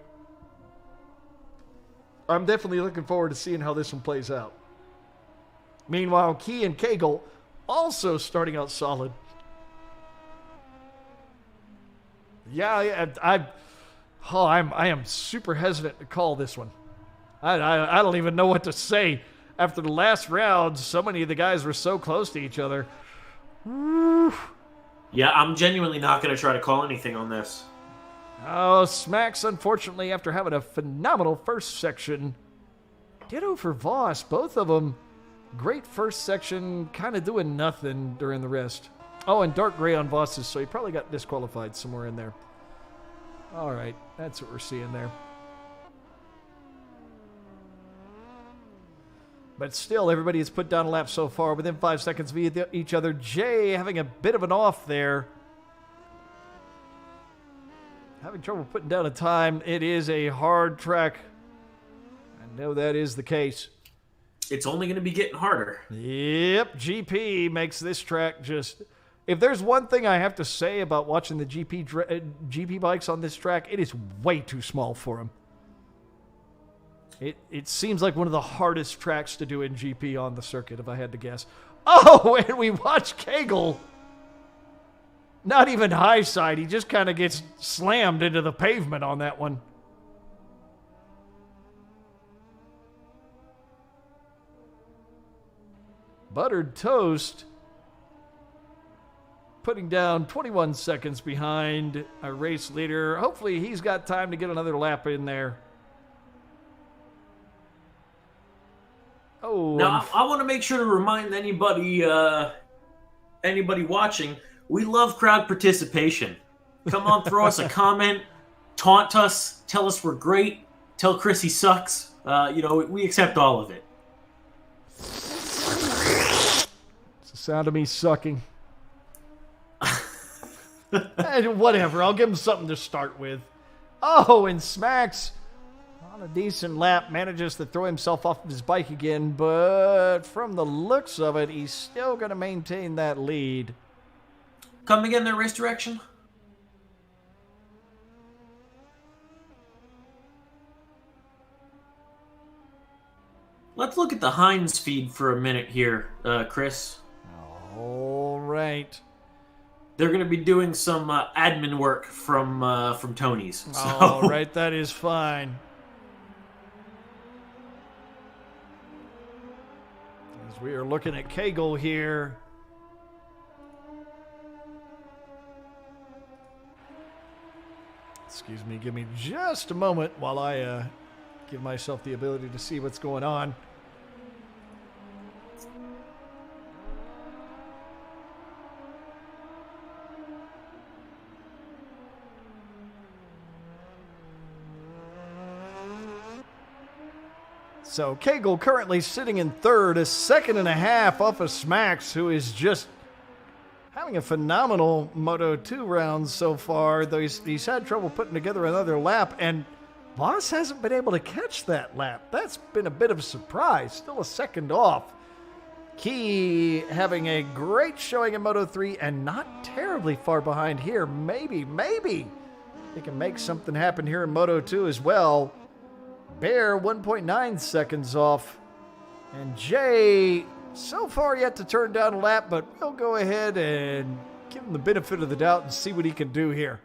I'm definitely looking forward to seeing how this one plays out. Meanwhile, Key and Kegel also starting out solid. Yeah, I am super hesitant to call this one. I don't even know what to say. After the last round, so many of the guys were so close to each other. Yeah, I'm genuinely not going to try to call anything on this. Oh, Smacks, unfortunately, after having a phenomenal first section. Ditto for Voss, both of them. Great first section, kind of doing nothing during the rest. Oh, and dark gray on Voss's, so he probably got disqualified somewhere in there. All right, that's what we're seeing there. But still, everybody has put down a lap so far within 5 seconds of each other. Jay having a bit of an off there. Having trouble putting down a time. It is a hard track. I know that is the case. It's only going to be getting harder. Yep, GP makes this track just... If there's one thing I have to say about watching the GP bikes on this track, it is way too small for them. It seems like one of the hardest tracks to do in GP on the circuit, if I had to guess. Oh, and we watch Kegel. Not even high side. He just kind of gets slammed into the pavement on that one. Buttered Toast putting down 21 seconds behind our race leader. Hopefully he's got time to get another lap in there. Oh, now I want to make sure to remind anybody watching, we love crowd participation. Come on, throw us a comment, taunt us, tell us we're great, tell Chris he sucks. We accept all of it. It's the sound of me sucking. Whatever, I'll give him something to start with. Oh, and Smacks, on a decent lap, manages to throw himself off of his bike again, but from the looks of it, he's still going to maintain that lead. Come again, their race direction? Let's look at the Heinz feed for a minute here, Chris. All right. They're going to be doing some admin work from Tony's. So. All right, that is fine. As we are looking at Kegel here. Excuse me, give me just a moment while I give myself the ability to see what's going on. So Kegel currently sitting in third, a second and a half off of Smacks, who is just having a phenomenal Moto2 round so far, though he's had trouble putting together another lap, and Voss hasn't been able to catch that lap. That's been a bit of a surprise. Still a second off. Key having a great showing in Moto3 and not terribly far behind here. Maybe they can make something happen here in Moto2 as well. Bear 1.9 seconds off. And Jay, so far yet to turn down a lap, but we'll go ahead and give him the benefit of the doubt and see what he can do here.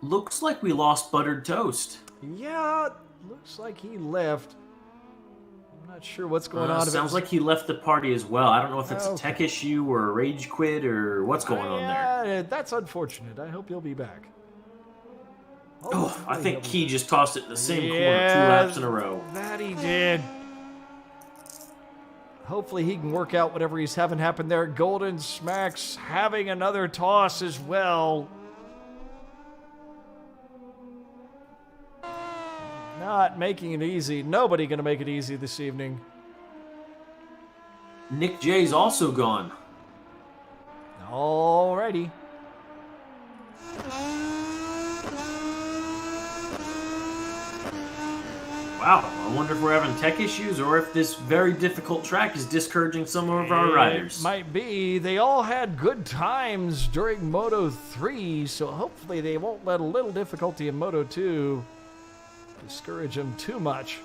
Looks like we lost Buttered Toast. Yeah, looks like he left. I'm not sure what's going on. Sounds like he left the party as well. I don't know if it's a tech issue or a rage quit or what's going on there. That's unfortunate. I hope he'll be back. I think Key just tossed it in the same corner 2 laps in a row. That he did. Hopefully he can work out whatever he's having happen there. Golden Smacks having another toss as well. Not making it easy. Nobody going to make it easy this evening. Nick J's also gone. Alrighty. Wow, I wonder if we're having tech issues or if this very difficult track is discouraging some of our riders. It might be. They all had good times during Moto 3, so hopefully they won't let a little difficulty in Moto 2 discourage them too much.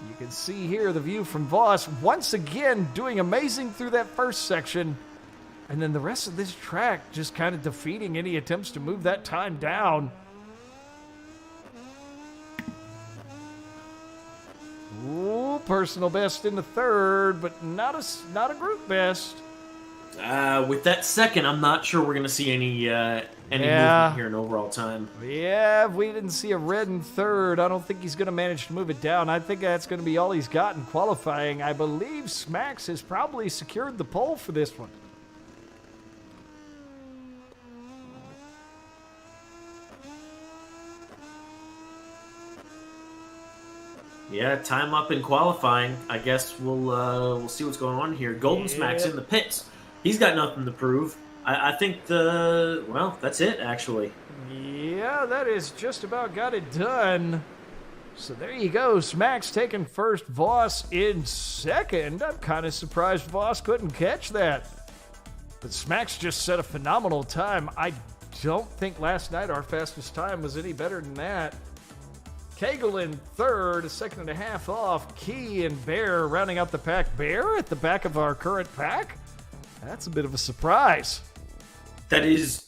You can see here the view from Voss once again doing amazing through that first section. And then the rest of this track just kind of defeating any attempts to move that time down. Ooh, personal best in the third, but not a group best. With that second, I'm not sure we're going to see any movement here in overall time. Yeah, if we didn't see a red in third, I don't think he's going to manage to move it down. I think that's going to be all he's got in qualifying. I believe Smacks has probably secured the pole for this one. Yeah, time up in qualifying. I guess we'll see what's going on here. Golden Smack's in the pits. He's got nothing to prove. I think that's it, actually. Yeah, that is just about got it done. So there you go. Smacks taking first, Voss in second. I'm kind of surprised Voss couldn't catch that. But Smacks just set a phenomenal time. I don't think last night our fastest time was any better than that. Kegel in third, a second and a half off. Key and Bear rounding out the pack. Bear at the back of our current pack? That's a bit of a surprise. That is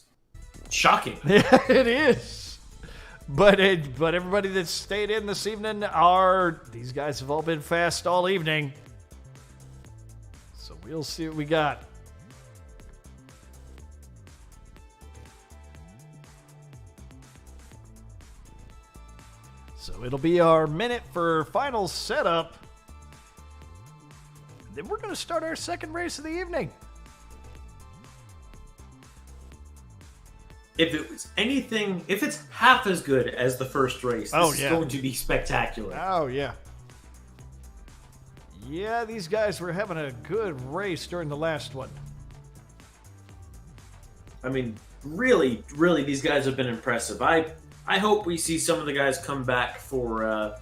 shocking. Yeah, it is. But everybody that stayed in this evening these guys have all been fast all evening. So we'll see what we got. So it'll be our minute for final setup. Then we're going to start our second race of the evening. If it was anything, if it's half as good as the first race, this is going to be spectacular. Oh, yeah. Yeah, these guys were having a good race during the last one. I mean, really, these guys have been impressive. I hope we see some of the guys come back for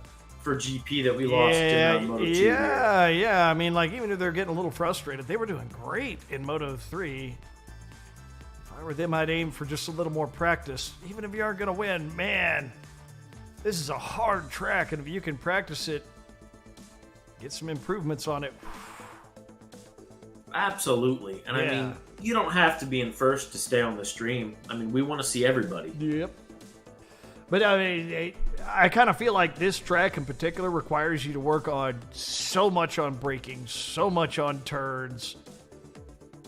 GP that we lost in Moto2. Yeah. I mean, like, even if they're getting a little frustrated, they were doing great in Moto3. If I were them, I'd aim for just a little more practice. Even if you aren't going to win, man, this is a hard track, and if you can practice it, get some improvements on it. Absolutely. And I mean, you don't have to be in first to stay on the stream. I mean, we want to see everybody. Yep. But I mean, I kind of feel like this track in particular requires you to work on so much on braking, so much on turns.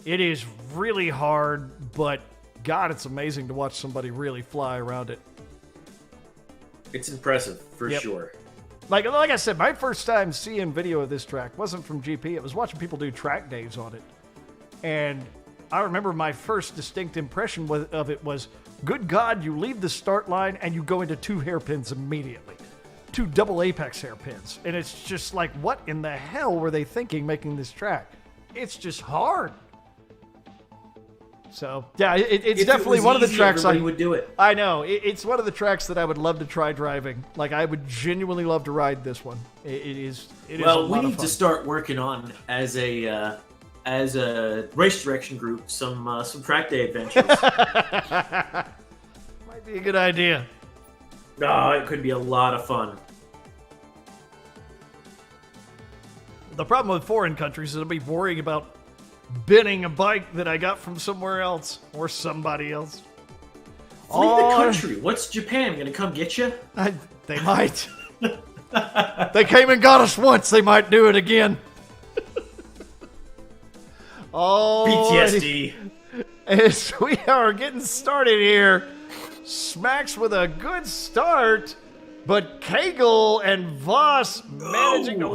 It is really hard, but God, it's amazing to watch somebody really fly around it. It's impressive, for sure. Like I said, my first time seeing video of this track wasn't from GP. It was watching people do track days on it. And I remember my first distinct impression of it was, good God, you leave the start line and you go into 2 hairpins immediately. 2 double apex hairpins. And it's just like, what in the hell were they thinking making this track? It's just hard. So, yeah, it's definitely one of the tracks I would do it. I know. It's one of the tracks that I would love to try driving. Like, I would genuinely love to ride this one. It is a lot of fun. We need to start working on, as a race direction group, some track day adventures. Might be a good idea. Oh, it could be a lot of fun. The problem with foreign countries is I'll be worrying about binning a bike that I got from somewhere else or somebody else. Flee the country. What's Japan going to come get you? They might. They came and got us once. They might do it again. PTSD. As we are getting started here, Smacks with a good start, but Kegel and Voss managing to...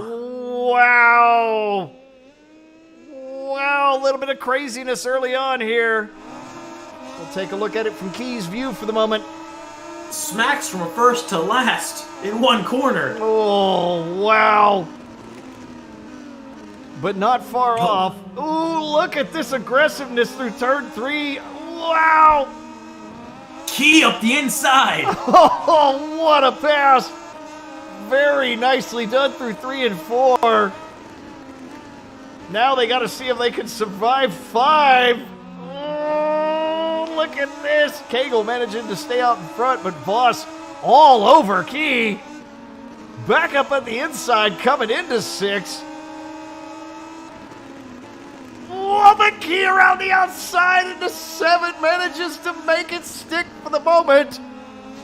Wow, a little bit of craziness early on here. We'll take a look at it from Key's view for the moment. Smacks from first to last in one corner. Oh, wow. But not far off. Ooh, look at this aggressiveness through turn 3. Wow. Key up the inside. Oh, what a pass. Very nicely done through 3 and 4. Now they got to see if they can survive 5. Oh, look at this. Kegel managing to stay out in front, but Voss all over Key. Back up at the inside, coming into 6. Oh, but Key around the outside into 7 manages to make it stick for the moment.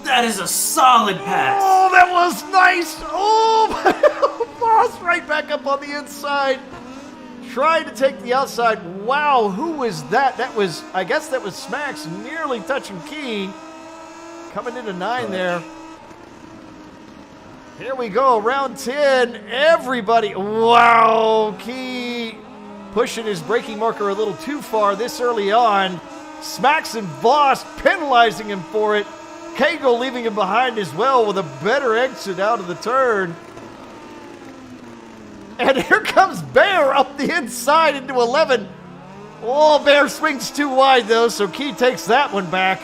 That is a solid pass. Oh, that was nice. Oh, Voss right back up on the inside. trying to take the outside. Wow, who was that? I guess that was Smacks nearly touching Key. Coming into 9 there. Here we go, round 10. Everybody, wow, Key pushing his braking marker a little too far this early on. Smacks and Voss penalizing him for it. Kegel leaving him behind as well with a better exit out of the turn. And here comes Bear up the inside into 11. Oh, Bear swings too wide though, so Key takes that one back.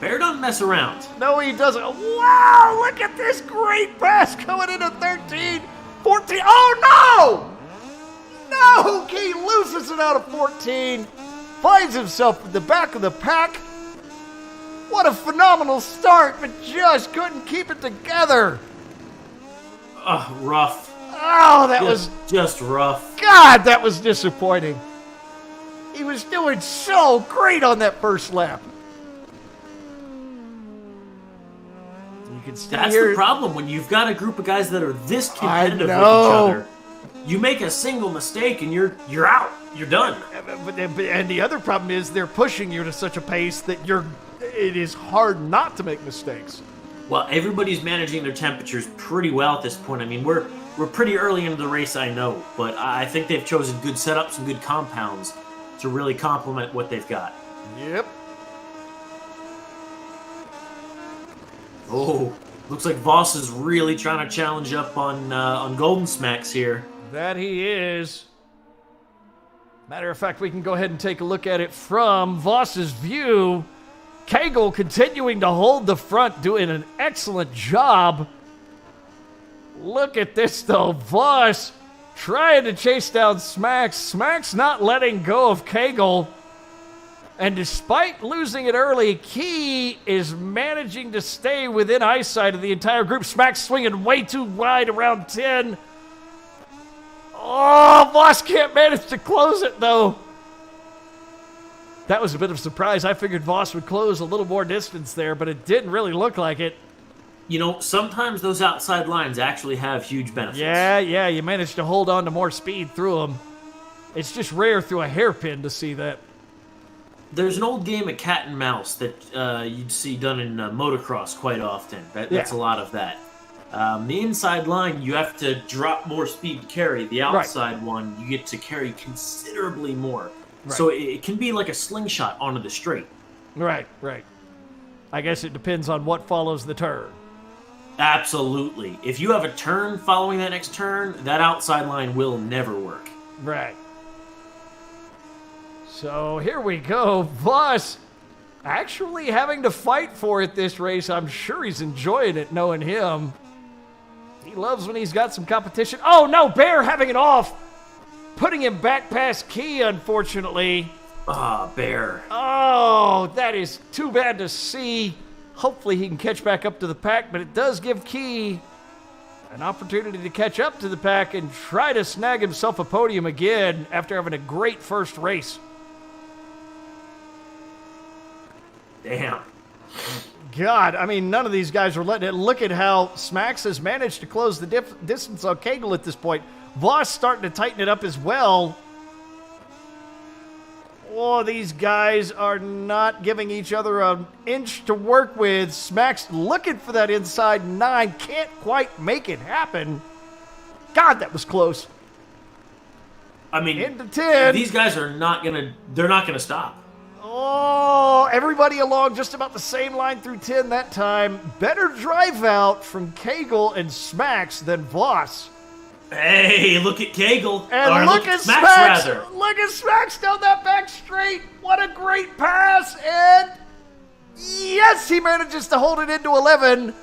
Bear doesn't mess around. No, he doesn't. Wow, look at this great pass coming into 13, 14. Oh, no! No, Key loses it out of 14. Finds himself at the back of the pack. What a phenomenal start, but just couldn't keep it together. Rough. Oh, that was just rough. God, that was disappointing. He was doing so great on that first lap. You can see That's here. the problem when you've got a group of guys that are this competitive with each know. other. You make a single mistake and you're out. You're done. And the other problem is they're pushing you to such a pace that it is hard not to make mistakes. Well, everybody's managing their temperatures pretty well at this point. I mean, we're pretty early into the race, I know, but I think they've chosen good setups and good compounds to really complement what they've got. Yep. Oh, looks like Voss is really trying to challenge up on Golden Smacks here. That he is. Matter of fact, we can go ahead and take a look at it from Voss's view. Kegel continuing to hold the front, doing an excellent job. Look at this, though. Voss trying to chase down Smacks. Smacks not letting go of Kegel. And despite losing it early, Key is managing to stay within eyesight of the entire group. Smacks swinging way too wide around 10. Oh, Voss can't manage to close it, though. That was a bit of a surprise. I figured Voss would close a little more distance there, but it didn't really look like it. You know, sometimes those outside lines actually have huge benefits. Yeah, you managed to hold on to more speed through them. It's just rare through a hairpin to see that. There's an old game of cat and mouse that you'd see done in motocross quite often. That's a lot of that. The inside line, you have to drop more speed to carry. The outside one, you get to carry considerably more. Right. So it can be like a slingshot onto the straight. Right. I guess it depends on what follows the turn. Absolutely. If you have a turn following that next turn, that outside line will never work. Right. So here we go. Voss actually having to fight for it this race. I'm sure he's enjoying it, knowing him. He loves when he's got some competition. Oh, no, Bear having it off. Putting him back past Key, unfortunately. Bear. Oh, that is too bad to see. Hopefully he can catch back up to the pack, but it does give Key an opportunity to catch up to the pack and try to snag himself a podium again after having a great first race. Damn. God, I mean, none of these guys are letting it. Look at how Smacks has managed to close the distance on Kegel at this point. Voss starting to tighten it up as well. Oh, these guys are not giving each other an inch to work with. Smacks looking for that inside 9. Can't quite make it happen. God, that was close. I mean, into 10. These guys are they're not gonna stop. Oh, everybody along just about the same line through 10 that time. Better drive out from Kegel and Smacks than Voss. Hey, look at Kegel. And look at Smacks. Look at Smacks down that back straight. What a great pass. And yes, he manages to hold it into 11.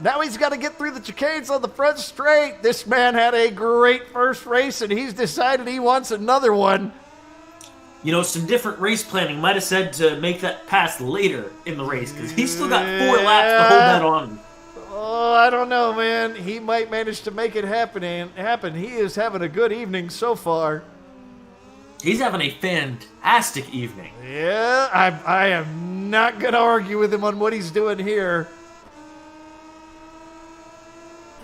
Now he's got to get through the chicanes on the front straight. This man had a great first race, and he's decided he wants another one. You know, some different race planning might have said to make that pass later in the race, because he's still got 4 laps to hold that on. Oh, I don't know, man. He might manage to make it happen. He is having a good evening so far. He's having a fantastic evening. Yeah, I am not going to argue with him on what he's doing here.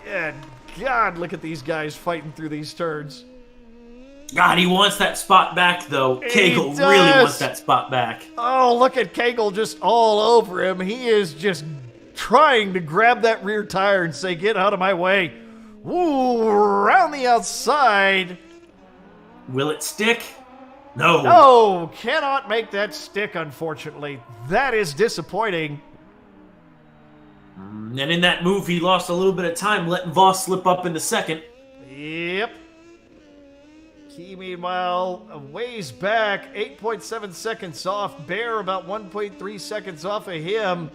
Good God, look at these guys fighting through these turns. God, he wants that spot back, though. Cagle really wants that spot back. Oh, look at Cagle just all over him. He is just trying to grab that rear tire and say, get out of my way. Woo, around the outside. Will it stick? No. No, cannot make that stick, unfortunately. That is disappointing. And in that move, he lost a little bit of time, letting Voss slip up into second. Yep. Key, meanwhile, a ways back, 8.7 seconds off. Bear about 1.3 seconds off of him.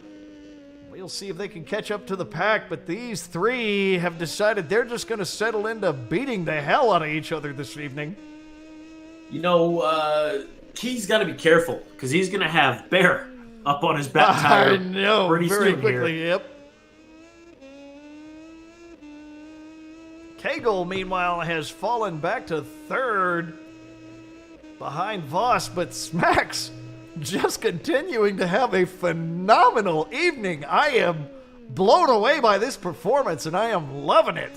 We'll see if they can catch up to the pack, but these three have decided they're just going to settle into beating the hell out of each other this evening. You know, Key's got to be careful, because he's going to have Bear up on his back tire I know, pretty very soon quickly, here. yep. Cagle, meanwhile, has fallen back to third behind Voss, but Smacks just continuing to have a phenomenal evening. I am blown away by this performance, and I am loving it.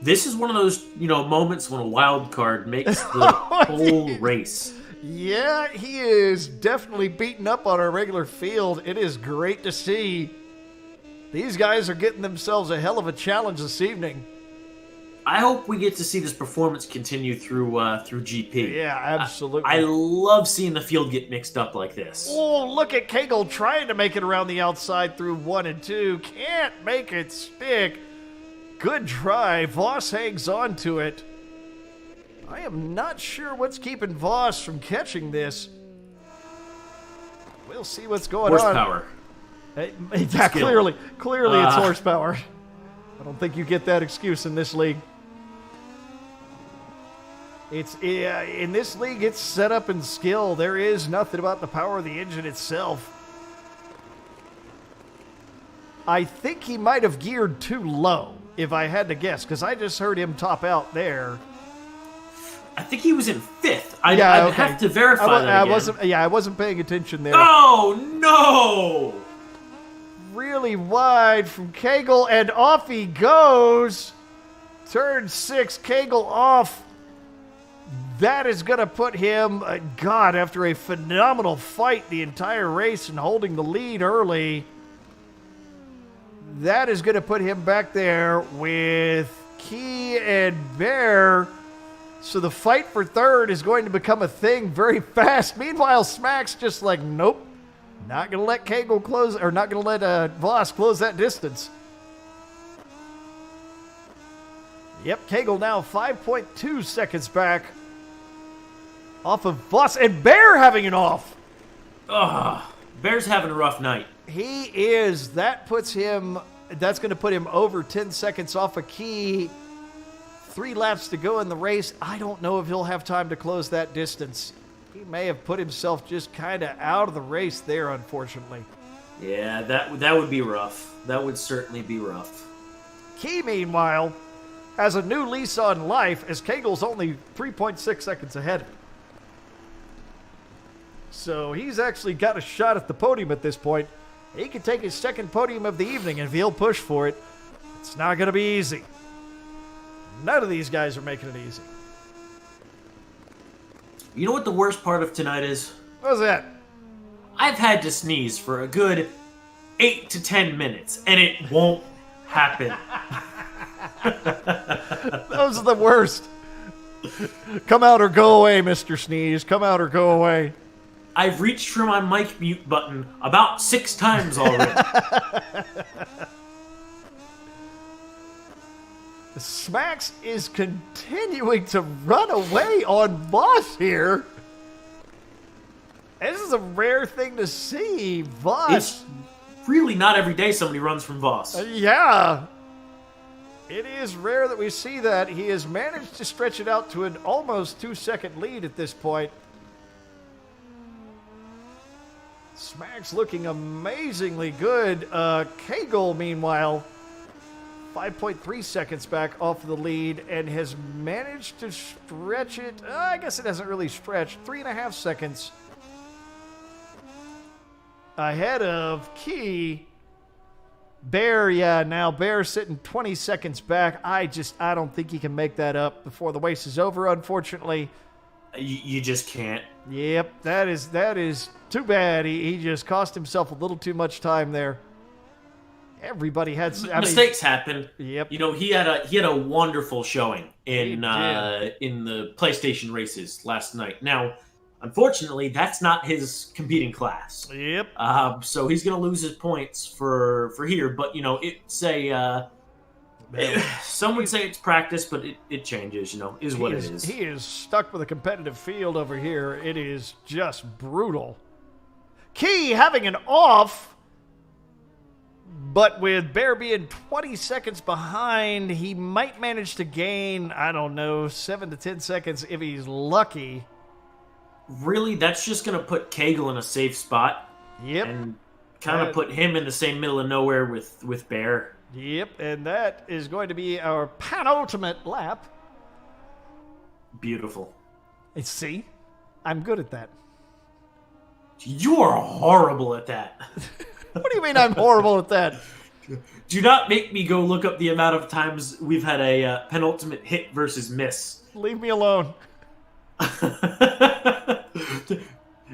This is one of those, moments when a wild card makes the whole race. Yeah, he is definitely beaten up on our regular field. It is great to see. These guys are getting themselves a hell of a challenge this evening. I hope we get to see this performance continue through GP. Yeah, absolutely. I love seeing the field get mixed up like this. Oh, look at Cagle trying to make it around the outside through 1 and 2. Can't make it stick. Good try. Voss hangs on to it. I am not sure what's keeping Voss from catching this. We'll see what's going on. Horsepower. Yeah, clearly it's horsepower. I don't think you get that excuse in this league. In this league, it's set up in skill. There is nothing about the power of the engine itself. I think he might have geared too low, if I had to guess, because I just heard him top out there. I think he was in 5th. I'd have to verify that again. I wasn't paying attention there. Oh, no! Really wide from Cagle, and off he goes. Turn 6, Cagle off. That is going to put him, after a phenomenal fight the entire race and holding the lead early, that is going to put him back there with Key and Bear. So the fight for third is going to become a thing very fast. Meanwhile, Smack's just like, nope, not going to let Cagle close, or not going to let Voss close that distance. Yep, Cagle now 5.2 seconds back off of Voss, and Bear having it off. Bear's having a rough night. He is. That's going to put him over 10 seconds off a Key. 3 laps to go in the race. I don't know if he'll have time to close that distance. He may have put himself just kind of out of the race there, unfortunately. Yeah, that would be rough. That would certainly be rough. Key, meanwhile, has a new lease on life as Cagle's only 3.6 seconds ahead. So he's actually got a shot at the podium at this point. He can take his second podium of the evening, and if he'll push for it, it's not going to be easy. None of these guys are making it easy. You know what the worst part of tonight is? What was that? I've had to sneeze for a good 8 to 10 minutes, and it won't happen. Those are the worst. Come out or go away, Mr. Sneeze. Come out or go away. I've reached for my mic mute button about 6 times already. Smacks is continuing to run away on Voss here. This is a rare thing to see. Voss. It's really not every day somebody runs from Voss. Yeah. It is rare that we see that. He has managed to stretch it out to an almost 2-second lead at this point. Smacks looking amazingly good. Cagle, meanwhile, 5.3 seconds back off the lead and has managed to stretch it. I guess it hasn't really stretched. 3.5 seconds ahead of Key. Bear, yeah, now Bear sitting 20 seconds back. I don't think he can make that up before the race is over, unfortunately. You just can't. Yep, that is too bad. He just cost himself a little too much time there. Everybody had mistakes happen. Yep. You know, he had a wonderful showing in the PlayStation races last night. Now, unfortunately, that's not his competing class. Yep. So he's going to lose his points for here. But, you know, some would say it's practice, but it changes, you know, is what it is. He is stuck with a competitive field over here. It is just brutal. Key having an off, but with Bear being 20 seconds behind, he might manage to gain, I don't know, 7 to 10 seconds if he's lucky. Really, that's just going to put Cagle in a safe spot. Yep. And kind of put him in the same middle of nowhere with Bear. Yep, and that is going to be our penultimate lap. Beautiful. See? I'm good at that. You are horrible at that. What do you mean I'm horrible at that? Do not make me go look up the amount of times we've had a penultimate hit versus miss. Leave me alone.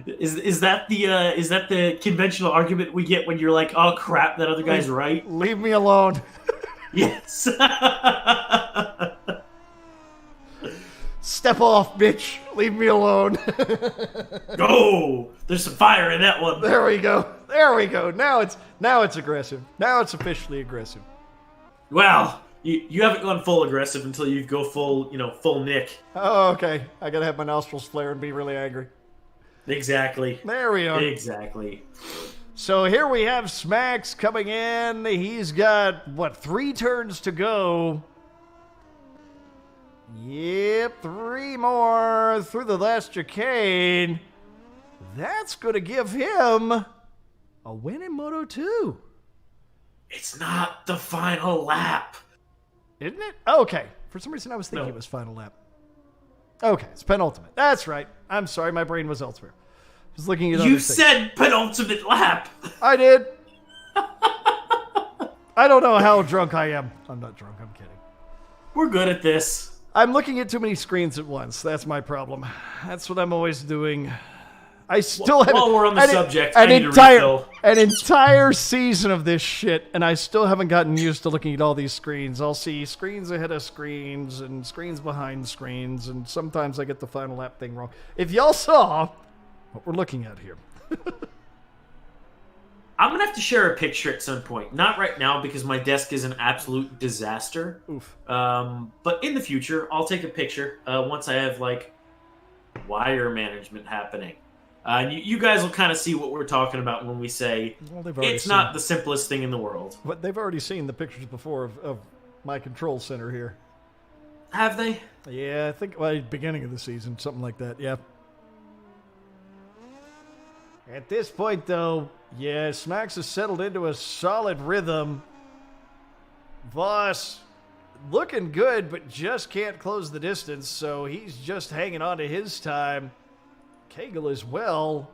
Is that the conventional argument we get when you're like, oh crap, that other guy's right? Leave me alone. Yes. Step off, bitch. Leave me alone. Go. There's some fire in that one. There we go. There we go. Now it's aggressive. Now it's officially aggressive. Well, you haven't gone full aggressive until you go full Nick. Oh, okay. I gotta have my nostrils flare and be really angry. Exactly. There we are. Exactly. So here we have Smacks coming in. He's got, 3 turns to go. Yep, 3 more through the last chicane. That's going to give him a win in Moto 2. It's not the final lap. Isn't it? Okay. For some reason, I was thinking it was final lap. Okay, it's penultimate. That's right. I'm sorry, my brain was elsewhere. I was looking at You said penultimate lap. I did. I don't know how drunk I am. I'm not drunk, I'm kidding. We're good at this. I'm looking at too many screens at once. That's my problem. That's what I'm always doing. I still have while we're on the subject, an I need to entire season of this shit, and I still haven't gotten used to looking at all these screens. I'll see screens ahead of screens and screens behind screens, and sometimes I get the final lap thing wrong. If y'all saw what we're looking at here. I'm going to have to share a picture at some point. Not right now because my desk is an absolute disaster. Oof. But in the future, I'll take a picture once I have wire management happening. You guys will kind of see what we're talking about when we say it's not the simplest thing in the world. But they've already seen the pictures before of my control center here. Have they? Yeah, I think beginning of the season, something like that, yeah. At this point, though, yeah, Smacks has settled into a solid rhythm. Voss looking good, but just can't close the distance, so he's just hanging on to his time. Cagle as well.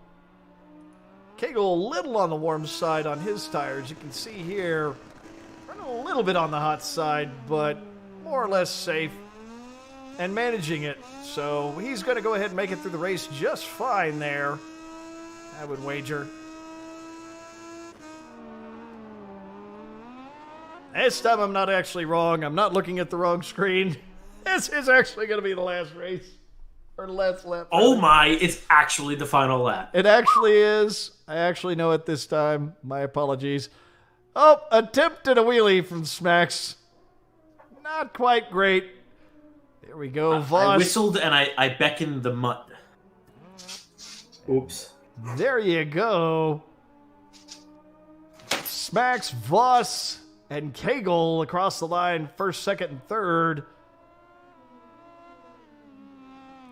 Cagle a little on the warm side on his tires. You can see here, running a little bit on the hot side, but more or less safe and managing it. So he's going to go ahead and make it through the race just fine there, I would wager. This time I'm not actually wrong. I'm not looking at the wrong screen. This is actually going to be the last race. Or the last lap. Oh my, it's actually the final lap. It actually is. I actually know it this time. My apologies. Oh, attempted a wheelie from Smacks. Not quite great. There we go. Voss. I whistled and I beckoned the mud. Oops. There you go. Smacks, Voss, and Cagle across the line, first, second, and third.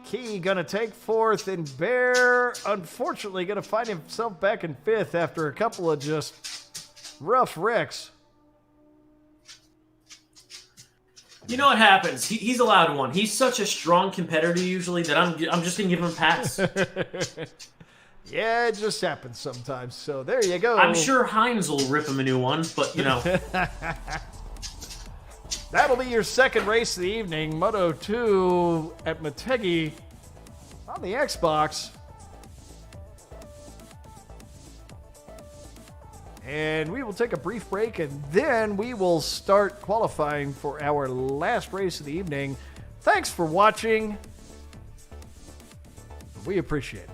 Key gonna take fourth, and Bear, unfortunately, gonna find himself back in fifth after a couple of just rough wrecks. You know what happens? He's allowed one. He's such a strong competitor usually that I'm just gonna give him a pass. Yeah, it just happens sometimes. So there you go. I'm sure Heinz will rip him a new one, but you know. That'll be your second race of the evening, Moto 2 at Motegi on the Xbox. And we will take a brief break, and then we will start qualifying for our last race of the evening. Thanks for watching. We appreciate it.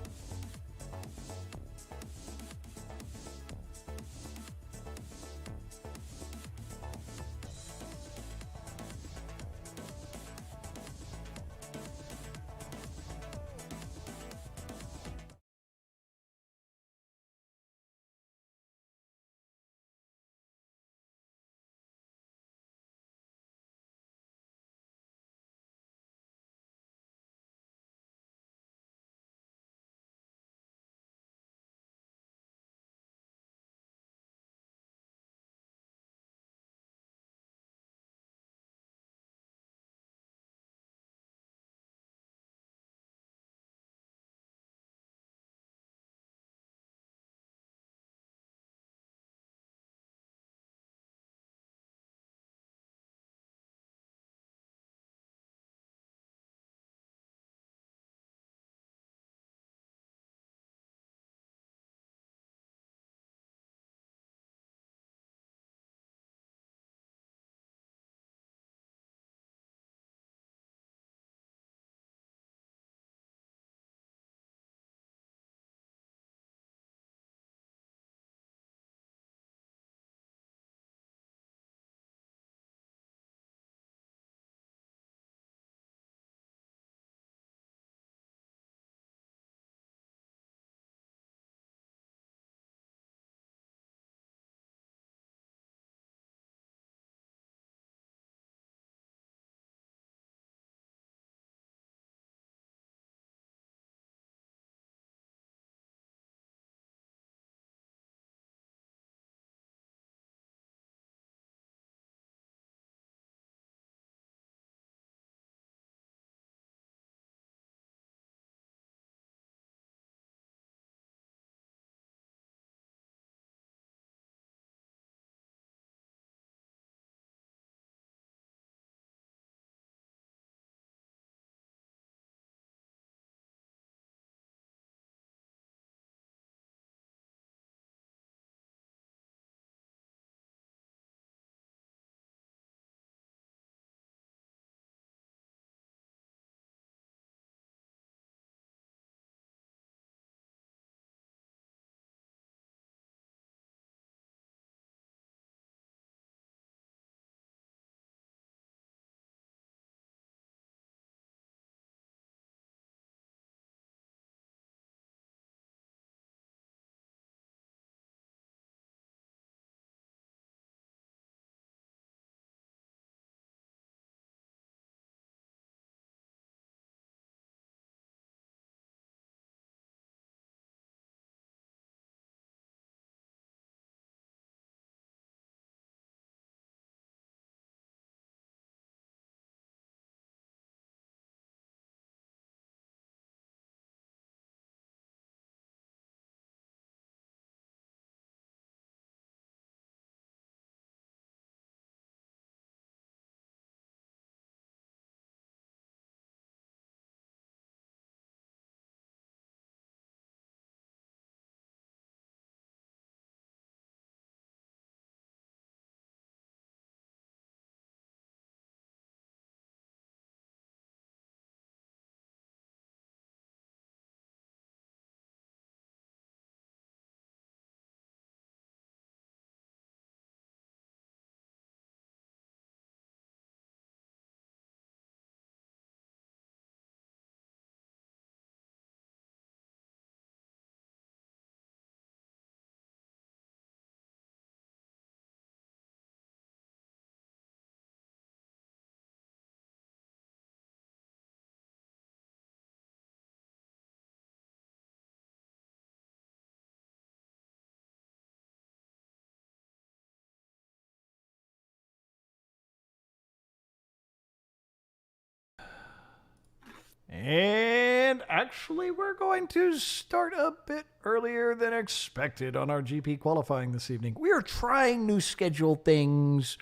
And And actually, we're going to start a bit earlier than expected on our GP qualifying this evening. We are trying new schedule things,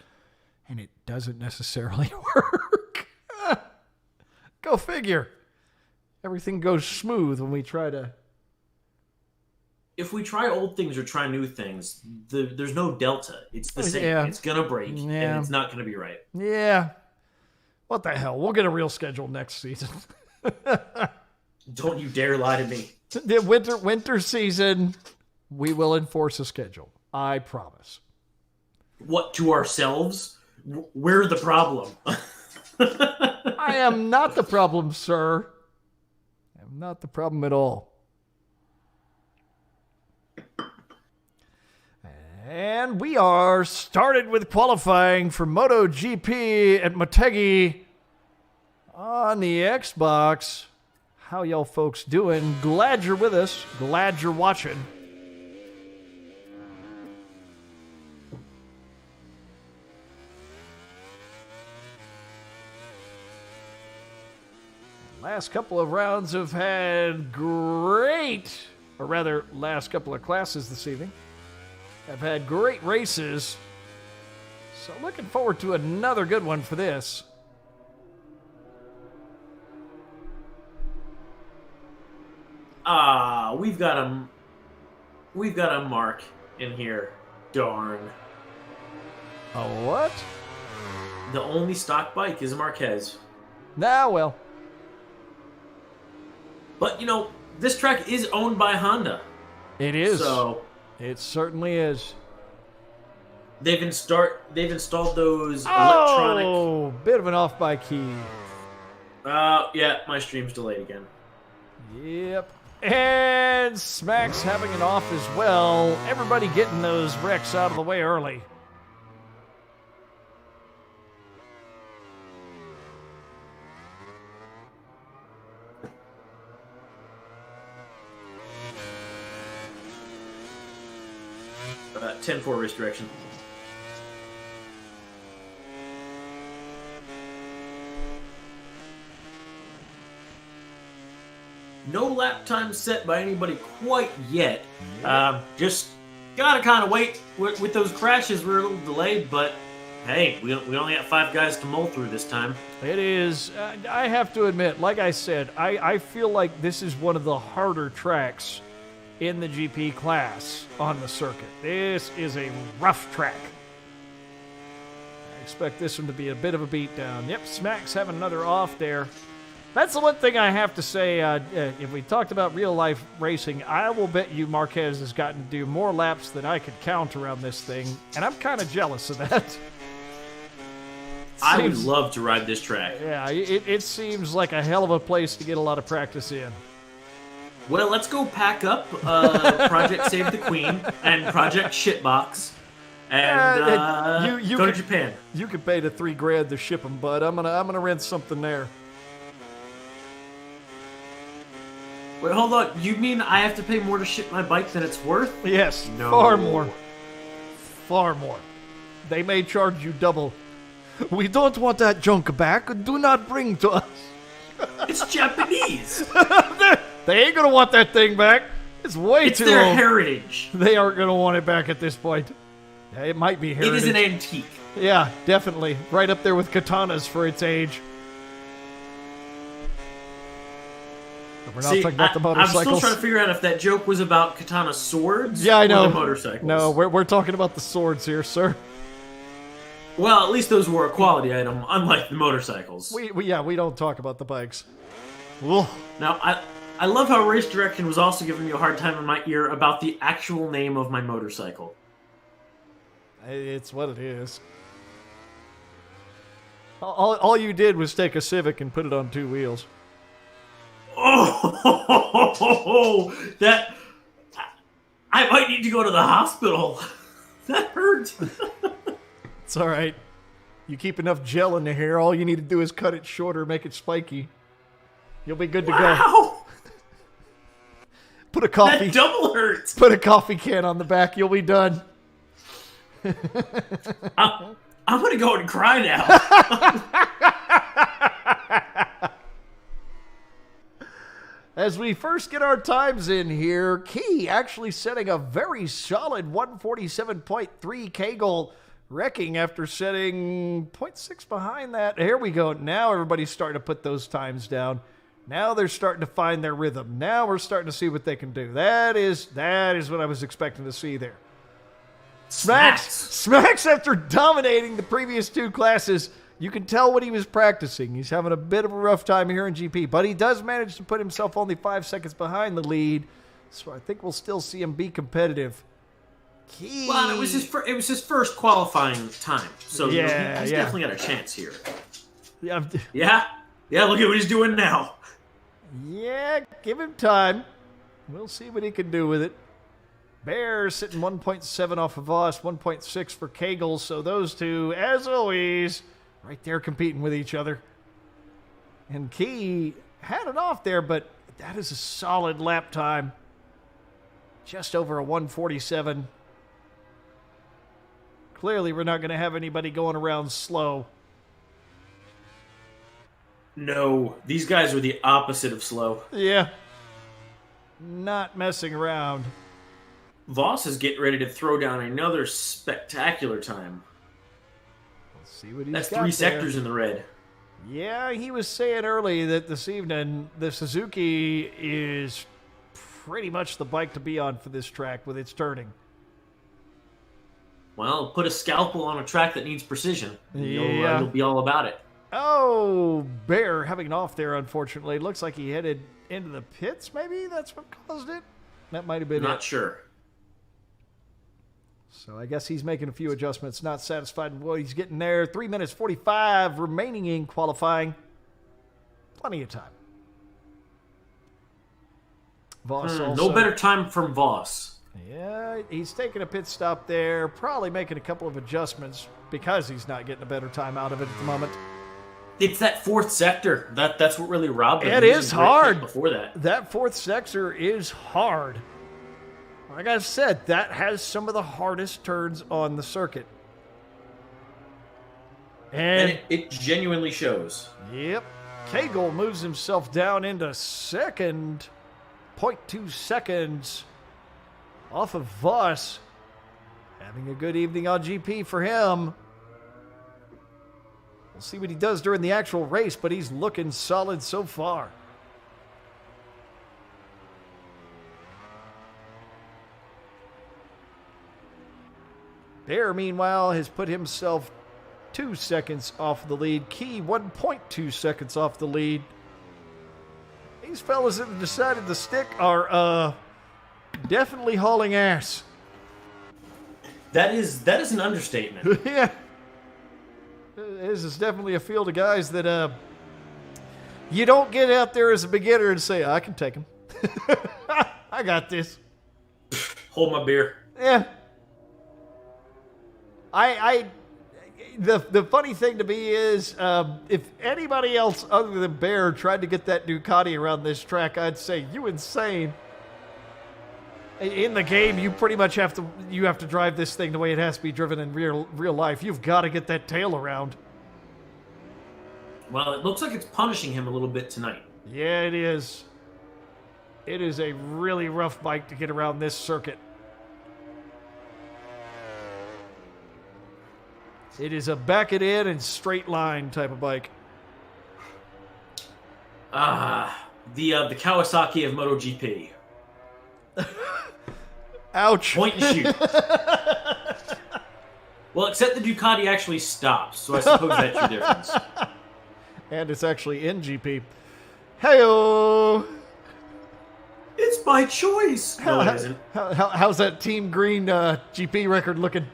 and it doesn't necessarily work. Go figure. Everything goes smooth when we try to... If we try old things or try new things, there's no delta. It's the same. Yeah. It's going to break, and it's not going to be right. Yeah. What the hell? We'll get a real schedule next season. Don't you dare lie to me. The winter season, we will enforce a schedule. I promise. What, to ourselves? We're the problem. I am not the problem, sir. I am not the problem at all. And we are started with qualifying for MotoGP at Motegi on the Xbox. How y'all folks doing? Glad you're with us. Glad you're watching. Last couple of rounds have had great, or rather, last couple of classes this evening have had great races. So looking forward to another good one for this. We've got a mark in here. Darn. A what? The only stock bike is a Marquez. Nah, well. But, this track is owned by Honda. It is. So it certainly is. They've installed those electronic... Oh, bit of an off by key. Yeah, my stream's delayed again. Yep. And Smack's having it off as well. Everybody getting those wrecks out of the way early. About 10-4 race direction. No lap time set by anybody quite yet. Just gotta kind of wait. With those crashes, we're a little delayed, but hey, we only got 5 guys to mull through this time. It is. I have to admit, like I said, I feel like this is one of the harder tracks in the GP class on the circuit. This is a rough track. I expect this one to be a bit of a beatdown. Yep, Smack's having another off there. That's the one thing I have to say. If we talked about real-life racing, I will bet you Marquez has gotten to do more laps than I could count around this thing, and I'm kind of jealous of that. I would love to ride this track. Yeah, it seems like a hell of a place to get a lot of practice in. Well, let's go pack up Project Save the Queen and Project Shitbox and go to Japan. You could pay the $3,000 to ship them, bud. I'm gonna rent something there. Wait, hold on. You mean I have to pay more to ship my bike than it's worth? Yes, no. Far more. Far more. They may charge you double. We don't want that junk back. Do not bring to us. It's Japanese. They ain't gonna want that thing back. It's too old. It's their heritage. They aren't gonna want it back at this point. Yeah, it might be heritage. It is an antique. Yeah, definitely. Right up there with katanas for its age. We're not talking about the motorcycles. I'm still trying to figure out if that joke was about katana swords I know. or the motorcycles. No, we're talking about the swords here, sir. Well, at least those were a quality item, unlike the motorcycles. We don't talk about the bikes. Ugh. Now, I love how Race Direction was also giving me a hard time in my ear about the actual name of my motorcycle. It's what it is. All you did was take a Civic and put it on 2 wheels. Oh, that... I might need to go to the hospital. That hurt. It's all right. You keep enough gel in the hair, all you need to do is cut it shorter, make it spiky. You'll be good to go. Put a coffee. That double hurts. Put a coffee can on the back, you'll be done. I'm going to go and cry now. As we first get our times in here, Key actually setting a very solid 147.3 Kegel, wrecking after setting 0.6 behind that. Here we go. Now everybody's starting to put those times down. Now they're starting to find their rhythm. Now we're starting to see what they can do. That is what I was expecting to see there. Smacks after dominating the previous two classes. You can tell what he was practicing. He's having a bit of a rough time here in GP, but he does manage to put himself only 5 seconds behind the lead. So I think we'll still see him be competitive. Well, it was his first qualifying time, so he's definitely got a chance here. Yeah. Look at what he's doing now. Yeah, give him time. We'll see what he can do with it. Bear sitting 1.7 off of Voss, 1.6 for Kegel. So those two, as always, right there competing with each other. And Key had it off there, but that is a solid lap time. Just over a 147. Clearly, we're not going to have anybody going around slow. No, these guys are the opposite of slow. Yeah. Not messing around. Voss is getting ready to throw down another spectacular time. Let's see what he's That's got 3 there. sectors in the red. Yeah, he was saying early that this evening the Suzuki is pretty much the bike to be on for this track with its turning. Well, put a scalpel on a track that needs precision. You'll be all about it. Oh, Bear having an off there, unfortunately. Looks like he headed into the pits, maybe? That's what caused it? That might have been Not sure. So I guess he's making a few adjustments. Not satisfied with what he's getting there. 3 minutes 45 remaining in qualifying. Plenty of time. Voss also. No better time from Voss. Yeah, he's taking a pit stop there. Probably making a couple of adjustments because he's not getting a better time out of it at the moment. It's that 4th sector. That's what really robbed him. It is hard. Before that. That 4th sector is hard. Like I said, that has some of the hardest turns on the circuit. And it genuinely shows. Yep. Kegel moves himself down into second. 0.2 seconds off of Voss. Having a good evening on GP for him. We'll see what he does during the actual race, but he's looking solid so far. Bear, meanwhile, has put himself 2 seconds off the lead. Key, 1.2 seconds off the lead. These fellas that have decided to stick are definitely hauling ass. That is an understatement. Yeah. This is definitely a field of guys that you don't get out there as a beginner and say, I can take him. I got this. Hold my beer. Yeah. The funny thing to me is, if anybody else other than Bear tried to get that Ducati around this track, I'd say, you insane. In the game, you pretty much have to drive this thing the way it has to be driven in real life. You've got to get that tail around. Well, it looks like it's punishing him a little bit tonight. Yeah, it is. It is a really rough bike to get around this circuit. It is a back it in and straight line type of bike. The Kawasaki of MotoGP. Ouch. Point and shoot. Well, except the Ducati actually stops, so I suppose that's your difference. And it's actually in GP. Hey-o! It's by choice. No, it isn't. How's that Team Green GP record looking?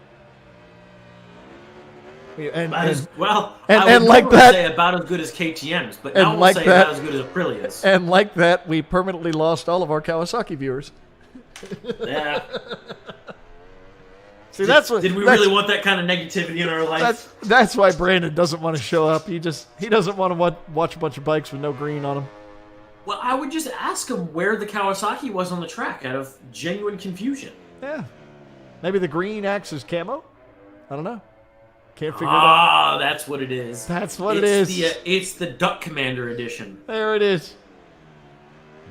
I would like never that, say about as good as KTM's, but now we'll say about as good as Aprilia's. And like that, we permanently lost all of our Kawasaki viewers. Yeah. See, did we really want that kind of negativity in our life? That's why Brandon doesn't want to show up. He doesn't want to watch a bunch of bikes with no green on them. Well, I would just ask him where the Kawasaki was on the track out of genuine confusion. Yeah. Maybe the green acts as camo? I don't know. Can't figure it out. That's what it is. That's what it is. It's the Duck Commander edition. There it is.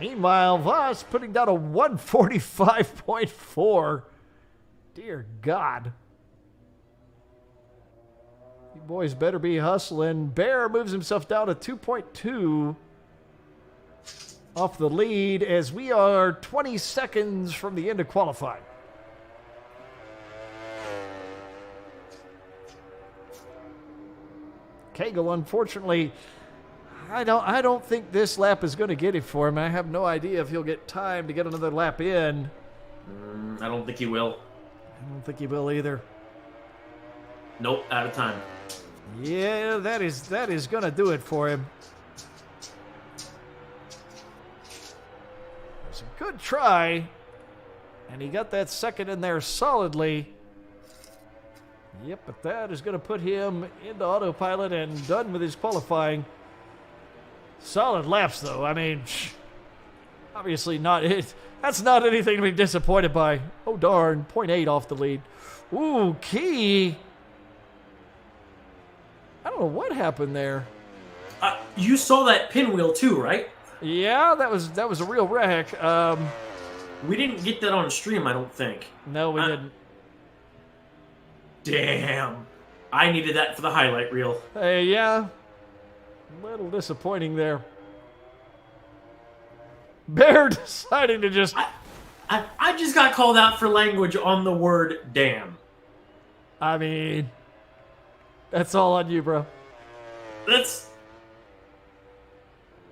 Meanwhile, Voss putting down a 145.4. Dear God. You boys better be hustling. Bear moves himself down to 2.2 off the lead as we are 20 seconds from the end of qualifying. Cagle, unfortunately, I don't think this lap is going to get it for him. I have no idea if he'll get time to get another lap in. I don't think he will. I don't think he will either. Nope, out of time. Yeah, that is going to do it for him. It's a good try, and he got that second in there solidly. Yep, but that is going to put him into autopilot and done with his qualifying. Solid laps, though. I mean, obviously not it. That's not anything to be disappointed by. Oh, darn. 0.8 off the lead. Ooh, Key. I don't know what happened there. You saw that pinwheel, too, right? Yeah, that was a real wreck. We didn't get that on stream, I don't think. No, we didn't. Damn. I needed that for the highlight reel. Yeah. A little disappointing there. Bear deciding to just... I just got called out for language on the word damn. I mean... That's all on you, bro. That's...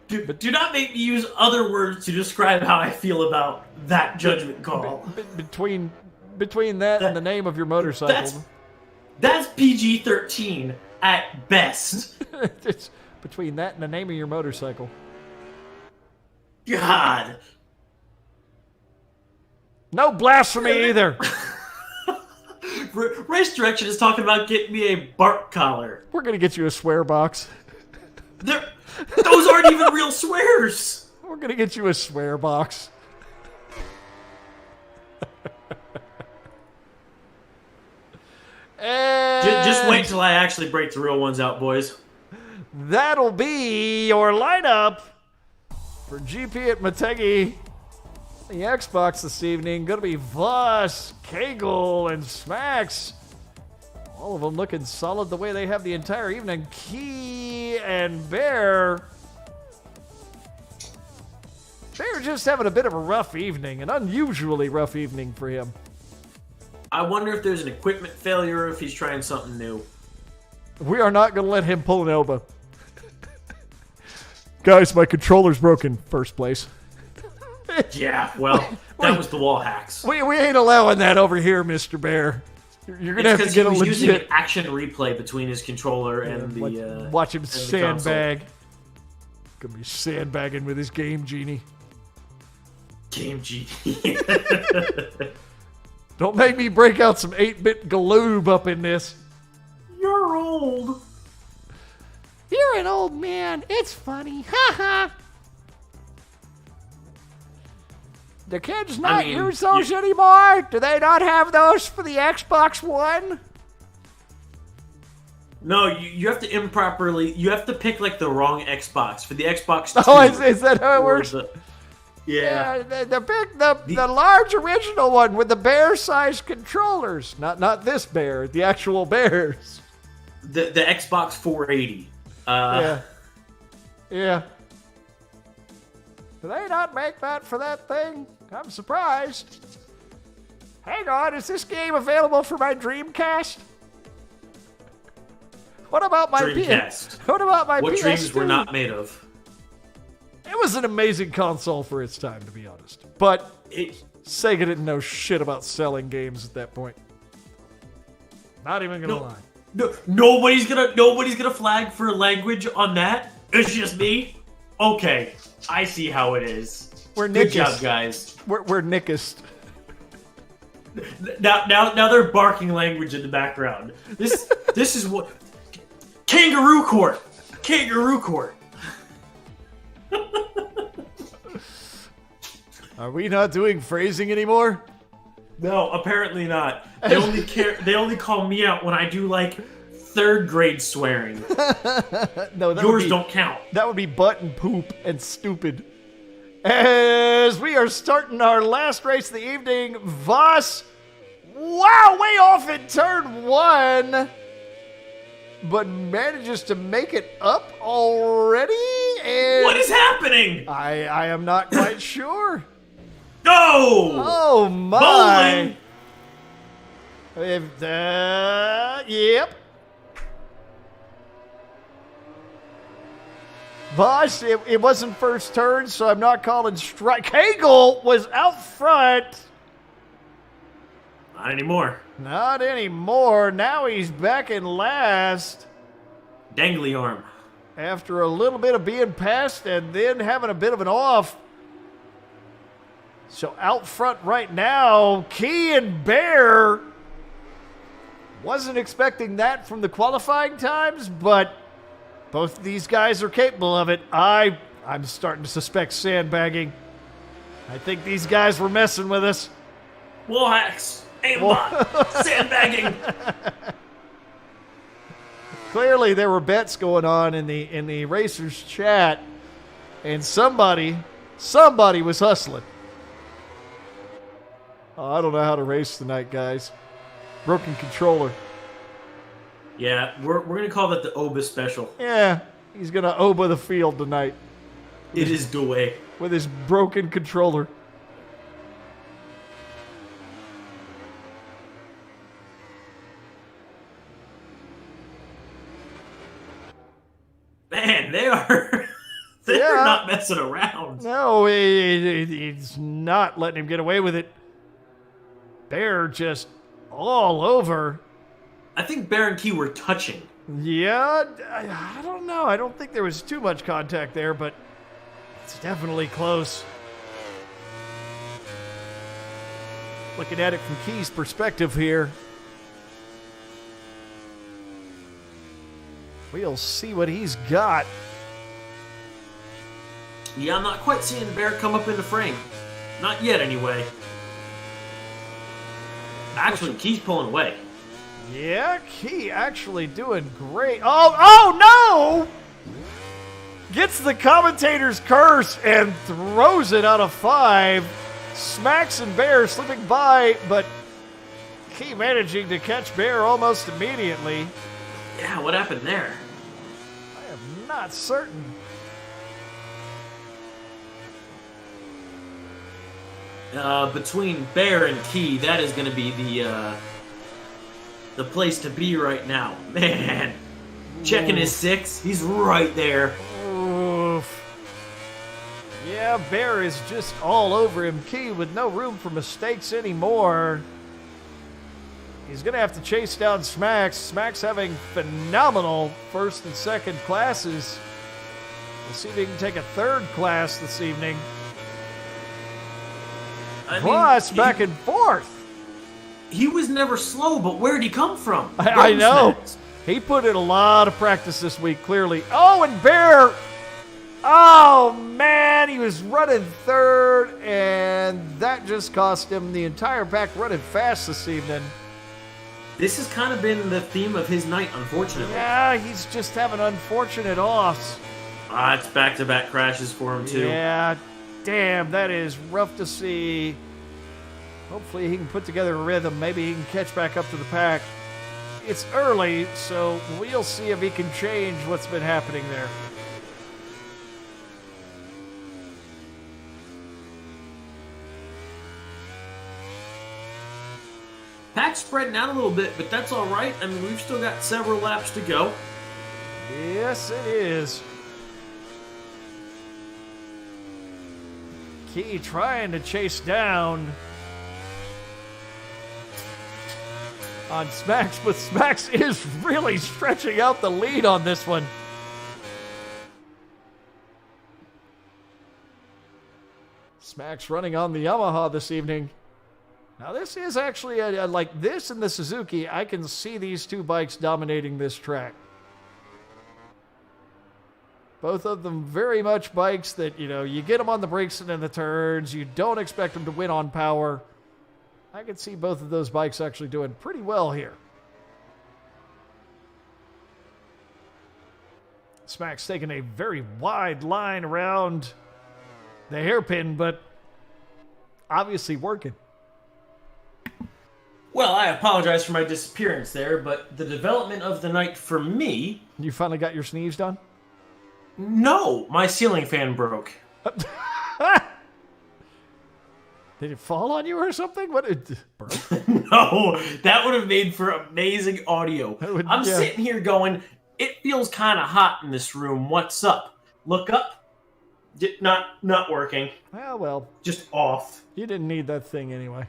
Do not make me use other words to describe how I feel about that judgment call. Between that and the name of your motorcycle. That's PG-13 at best. It's between that and the name of your motorcycle. God. No blasphemy either. Race Direction is talking about getting me a bark collar. We're going to get you a swear box. Those aren't even real swears. We're going to get you a swear box. Just wait till I actually break the real ones out, boys. That'll be your lineup for GP at Motegi. The Xbox this evening going to be Voss, Cagle, and Smacks. All of them looking solid the way they have the entire evening. Key and Bear. Bear just having a bit of a rough evening, an unusually rough evening for him. I wonder if there's an equipment failure or if he's trying something new. We are not going to let him pull an elbow. Guys, my controller's broken. First place. Yeah, well, that was the wall hacks. We ain't allowing that over here, Mr. Bear. You're going to have to get a legit... using an action replay between his controller and the... watch him sandbag. Gonna be sandbagging with his Game Genie. Game Genie. Don't make me break out some 8-bit galoob up in this. You're old. You're an old man. It's funny. Ha ha. The kids not use those anymore? Do they not have those for the Xbox One? No, you have to improperly... You have to pick, like, the wrong Xbox. For the Xbox 2... Oh, is that how it works? Yeah. The large original one with the bear-sized controllers. Not this bear, the actual bears. The Xbox 480. Yeah. Do they not make that for that thing? I'm surprised. Hang on, is this game available for my Dreamcast? What about my Dreamcast? What about my PS2? What dreams were not made of? It was an amazing console for its time, to be honest. But Sega didn't know shit about selling games at that point. Not even gonna lie. No, nobody's gonna flag for language on that. It's just me. Okay, I see how it is. Good job, guys. We're nickest. Now they're barking language in the background. This is what kangaroo court. Kangaroo court. Are we not doing phrasing anymore? No, apparently not. They only call me out when I do like 3rd grade swearing. No, yours don't count. That would be butt and poop and stupid. As we are starting our last race of the evening, Voss, wow, way off in turn 1, but manages to make it up already. And What is happening? I am not quite sure. Go! Oh my! Bowling. Yep. Voss, it wasn't first turn, so I'm not calling strike. Hagel was out front. Not anymore. Not anymore. Now he's back in last. Dangly arm. After a little bit of being passed and then having a bit of an off. So out front right now, Key and Bear. Wasn't expecting that from the qualifying times, but both of these guys are capable of it. I'm starting to suspect sandbagging. I think these guys were messing with us. Wall hacks. Aimbot. Sandbagging. Clearly there were bets going on in the racers chat, and somebody was hustling. Oh, I don't know how to race tonight, guys. Broken controller. Yeah, we're going to call that the Oba special. Yeah, he's going to Oba the field tonight. It is the way. With his broken controller. Man, they're not messing around. No, he's not letting him get away with it. They're just all over. I think Bear and Key were touching. Yeah, I don't know. I don't think there was too much contact there, but it's definitely close. Looking at it from Key's perspective here. We'll see what he's got. Yeah, I'm not quite seeing Bear come up in the frame. Not yet, anyway. Actually, Key's pulling away. Yeah, Key actually doing great. Oh no! Gets the commentator's curse and throws it out of 5. Smacks and Bear slipping by, but Key managing to catch Bear almost immediately. Yeah, what happened there? I am not certain. Between Bear and Key, that is going to be the place to be right now. Man, checking his 6, he's right there. Oof. Yeah, Bear is just all over him. Key with no room for mistakes anymore. He's going to have to chase down Smacks. Smacks having phenomenal first and second classes. We'll see if he can take a third class this evening. Plus, back and forth. He was never slow, but where'd he come from? I know. He put in a lot of practice this week, clearly. Oh, and Bear. Oh, man. He was running third, and that just cost him the entire pack running fast this evening. This has kind of been the theme of his night, unfortunately. Yeah, he's just having unfortunate offs. It's back-to-back crashes for him, too. Yeah, damn, that is rough to see. Hopefully he can put together a rhythm. Maybe he can catch back up to the pack. It's early, so we'll see if he can change what's been happening there. Pack's spreading out a little bit, but that's all right. I mean, we've still got several laps to go. Yes, it is. Key trying to chase down on Smacks, but Smacks is really stretching out the lead on this one. Smacks running on the Yamaha this evening. Now this is actually, like this and the Suzuki, I can see these two bikes dominating this track. Both of them very much bikes that, you get them on the brakes and in the turns. You don't expect them to win on power. I can see both of those bikes actually doing pretty well here. Smack's taking a very wide line around the hairpin, but obviously working. Well, I apologize for my disappearance there, but the development of the night for me... You finally got your sneeze done? No, my ceiling fan broke. Did it fall on you or something? What? No, that would have made for amazing audio. I'm sitting here going, it feels kind of hot in this room. What's up? Look up. Not working. Well. Just off. You didn't need that thing anyway.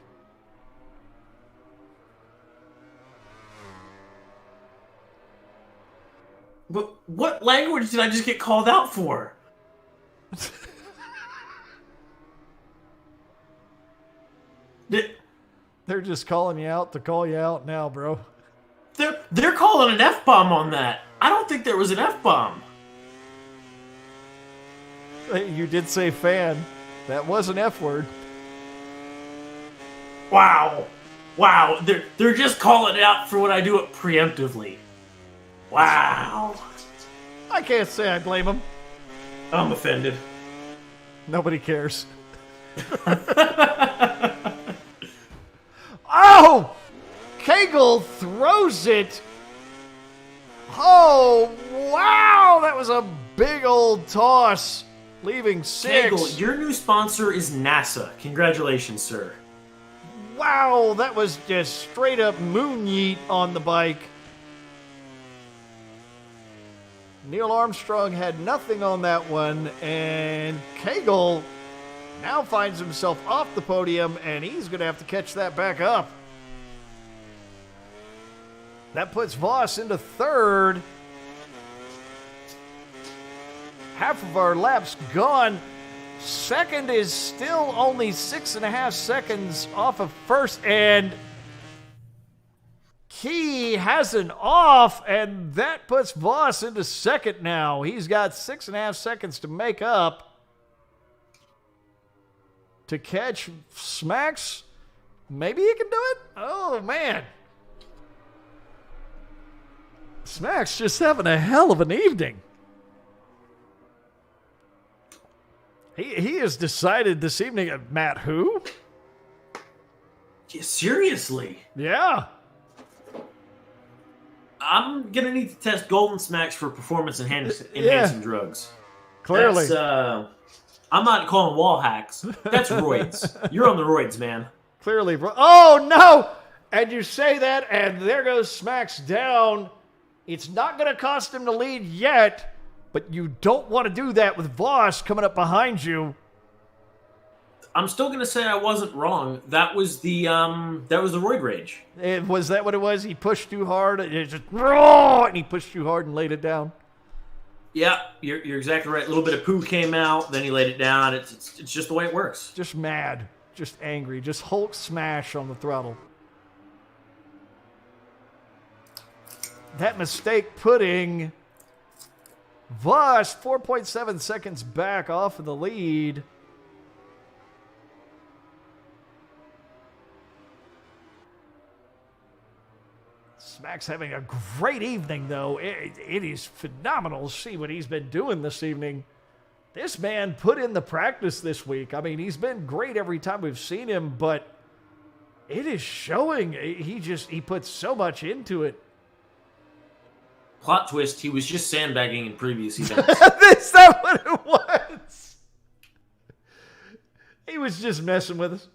But what language did I just get called out for? They're just calling you out to call you out now, bro. They're calling an F-bomb on that. I don't think there was an F-bomb. You did say fan. That was an F word. Wow. They're just calling it out for when I do it preemptively. Wow. I can't say I blame them. I'm offended. Nobody cares. Oh! Kegel throws it. Oh, wow! That was a big old toss, leaving 6. Kegel, your new sponsor is NASA. Congratulations, sir. Wow, that was just straight up moon yeet on the bike. Neil Armstrong had nothing on that one, and Kegel now finds himself off the podium, and he's going to have to catch that back up. That puts Voss into 3rd. Half of our laps gone. 2nd is still only 6.5 seconds off of 1st, and Key has an off, and that puts Voss into 2nd now. He's got 6.5 seconds to make up to catch Smacks. Maybe he can do it? Oh, man. Smacks just having a hell of an evening. He has decided this evening, Matt, who? Yeah, seriously? Yeah. I'm going to need to test Golden Smacks for performance enhancing drugs. Clearly. I'm not calling wall hacks. That's roids. You're on the roids, man. Clearly. Oh, no! And you say that, and there goes Smacks down. It's not going to cost him the lead yet. But you don't want to do that with Voss coming up behind you. I'm still going to say I wasn't wrong. That was the roid rage. Was that what it was? He pushed too hard, and he pushed too hard and laid it down. Yeah, you're exactly right. A little bit of poo came out, then he laid it down. It's just the way it works. Just mad, just angry, just Hulk smash on the throttle. That mistake putting Voss 4.7 seconds back off of the lead. Smack's having a great evening, though. It is phenomenal to see what he's been doing this evening. This man put in the practice this week. I mean, he's been great every time we've seen him, but it is showing. He puts so much into it. Plot twist, he was just sandbagging in previous events. Is that what it was? He was just messing with us.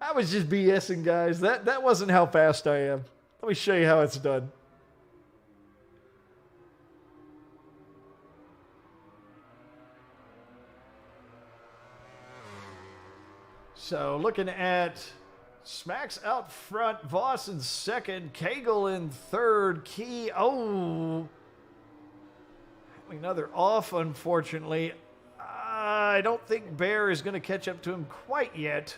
I was just BSing, guys. That wasn't how fast I am. Let me show you how it's done. So looking at Smacks out front, Voss in 2nd, Kegel in 3rd, Key, another off, unfortunately. I don't think Bear is going to catch up to him quite yet.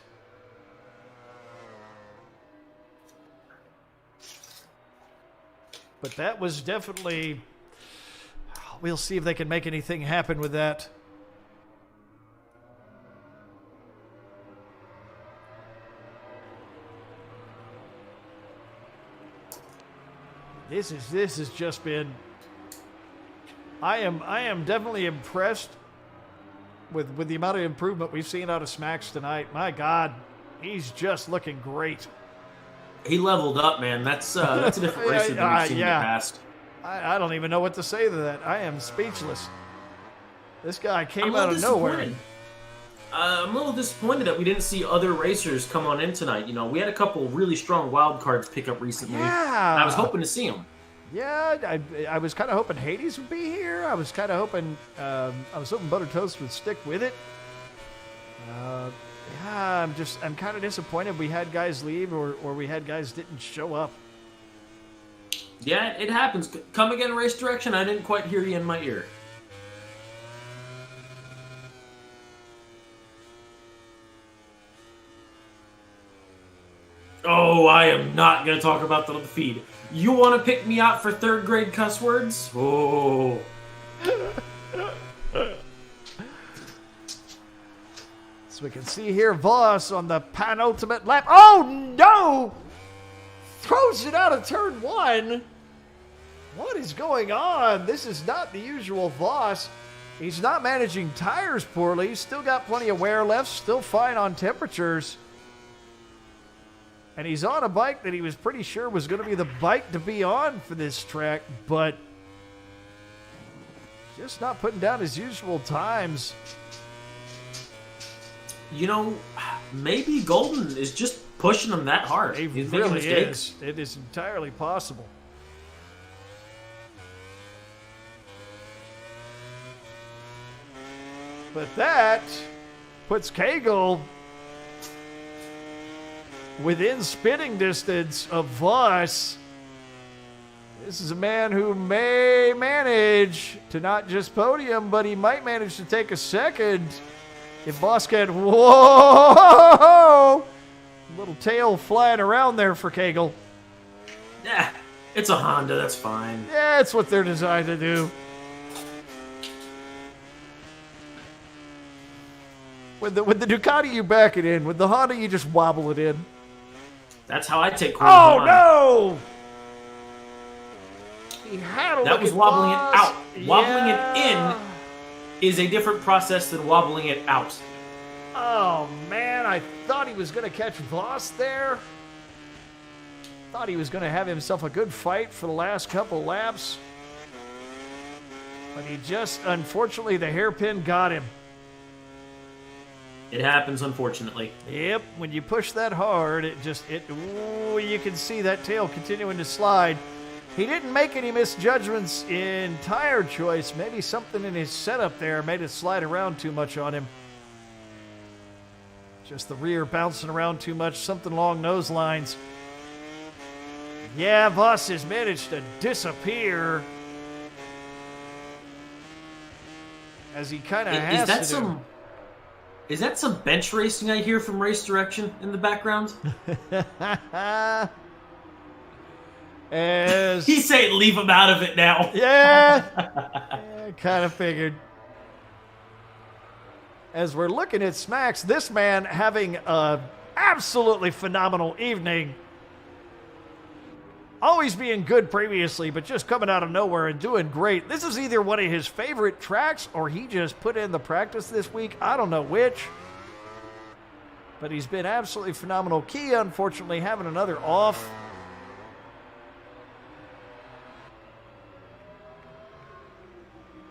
But that was definitely... We'll see if they can make anything happen with that. This has just been... I am definitely impressed with the amount of improvement we've seen out of Smacks tonight. My God, he's just looking great. He leveled up, man. That's a different racer than we've seen in the past. I don't even know what to say to that. I am speechless. This guy came out of nowhere. I'm a little disappointed that we didn't see other racers come on in tonight. You know, we had a couple really strong wild cards pick up recently. Yeah. I was hoping to see them. Yeah, I was kind of hoping Hades would be here. I was kind of hoping Butter Toast would stick with it. Yeah, I'm kind of disappointed we had guys leave or we had guys didn't show up. Yeah, it happens. Come again, Race Direction. I didn't quite hear you in my ear. Oh, I am not going to talk about the feed. You want to pick me out for third grade cuss words? Oh. So we can see here Voss on the penultimate lap. Oh, no! Throws it out of turn one. What is going on? This is not the usual Voss. He's not managing tires poorly. He's still got plenty of wear left. Still fine on temperatures. And he's on a bike that he was pretty sure was going to be the bike to be on for this track, but just not putting down his usual times. You know, maybe Golden is just pushing him that hard. It really is. It is entirely possible. But that puts Cagle within spitting distance of Voss. This is a man who may manage to not just podium, but he might manage to take a second if Voss can. Whoa! Little tail flying around there for Cagle. Yeah, it's a Honda. That's fine. Yeah, it's what they're designed to do. With the Ducati, you back it in. With the Honda, you just wobble it in. That's how I take Corey. Oh, no! He had a that was wobbling it out. Wobbling it in is a different process than wobbling it out. Oh, man. I thought he was going to catch Voss there. Thought he was going to have himself a good fight for the last couple laps. But he just, unfortunately, the hairpin got him. It happens, unfortunately. Yep, when you push that hard, you can see that tail continuing to slide. He didn't make any misjudgments in tire choice. Maybe something in his setup there made it slide around too much on him. Just the rear bouncing around too much, something along those lines. Yeah, Voss has managed to disappear. As he kind of has to do. Is that some bench racing I hear from Race Direction in the background? He's saying leave him out of it now. Yeah, kind of figured. As we're looking at Smacks, this man having an absolutely phenomenal evening. Always being good previously, but just coming out of nowhere and doing great. This is either one of his favorite tracks or he just put in the practice this week. I don't know which. But he's been absolutely phenomenal. Kia, unfortunately, having another off.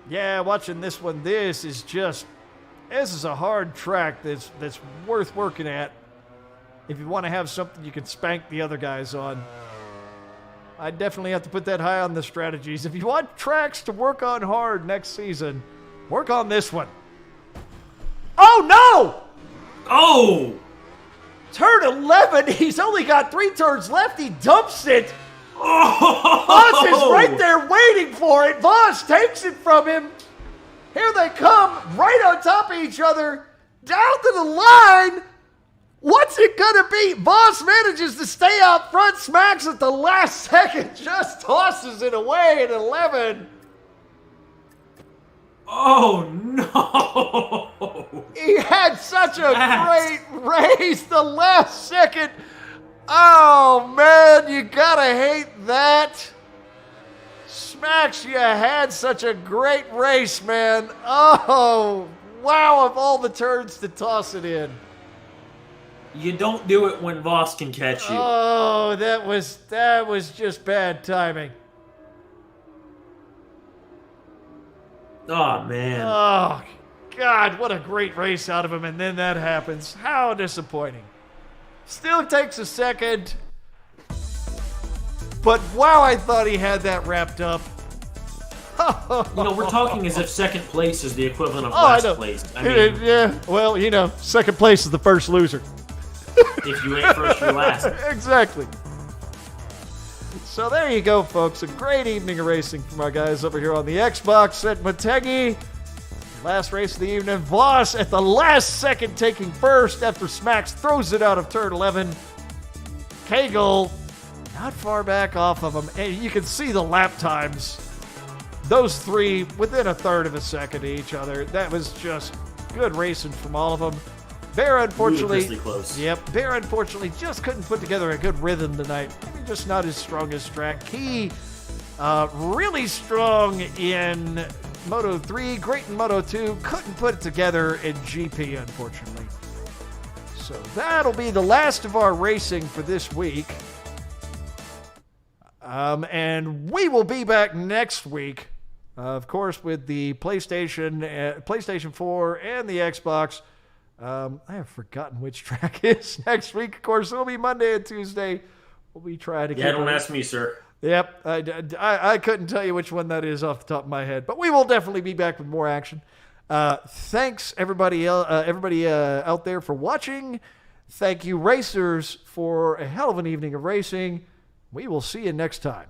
Yeah, watching this one, this is a hard track that's worth working at. If you want to have something you can spank the other guys on. I definitely have to put that high on the strategies. If you want tracks to work on hard next season, work on this one. Oh, no! Oh! Turn 11. He's only got 3 turns left. He dumps it. Oh! Voss is right there waiting for it. Voss takes it from him. Here they come, right on top of each other, down to the line. What's it going to be? Voss manages to stay out front, Smacks at the last second, just tosses it away at 11. Oh, no. He had such a great race the last second. Oh, man, you got to hate that. Smacks, you had such a great race, man. Oh, Wow, of all the turns to toss it in. You don't do it when Voss can catch you. Oh, that was just bad timing. Oh, man. Oh, God, what a great race out of him, and then that happens. How disappointing. Still takes a second. But wow, I thought he had that wrapped up. We're talking as if second place is the equivalent of last place. I mean, yeah, well, second place is the first loser. If you ain't first, you're last. Exactly. So there you go, folks. A great evening of racing from our guys over here on the Xbox at Motegi. Last race of the evening. Voss at the last second taking first after Smacks throws it out of turn 11. Cagle not far back off of him. And you can see the lap times. Those three within a third of a second of each other. That was just good racing from all of them. Bear, unfortunately, Ludicrously close. Yep, Bear, unfortunately, just couldn't put together a good rhythm tonight. Maybe just not as strong as track. He really strong in Moto 3, great in Moto 2, couldn't put it together in GP, unfortunately. So that'll be the last of our racing for this week. And we will be back next week, of course, with the PlayStation 4 and the Xbox. I have forgotten which track is next week. Of course, it'll be Monday and Tuesday. We'll be trying to get. Yeah, don't ask me, sir. Yep, I couldn't tell you which one that is off the top of my head, but we will definitely be back with more action. Thanks everybody out there for watching. Thank you, racers, for a hell of an evening of racing. We will see you next time.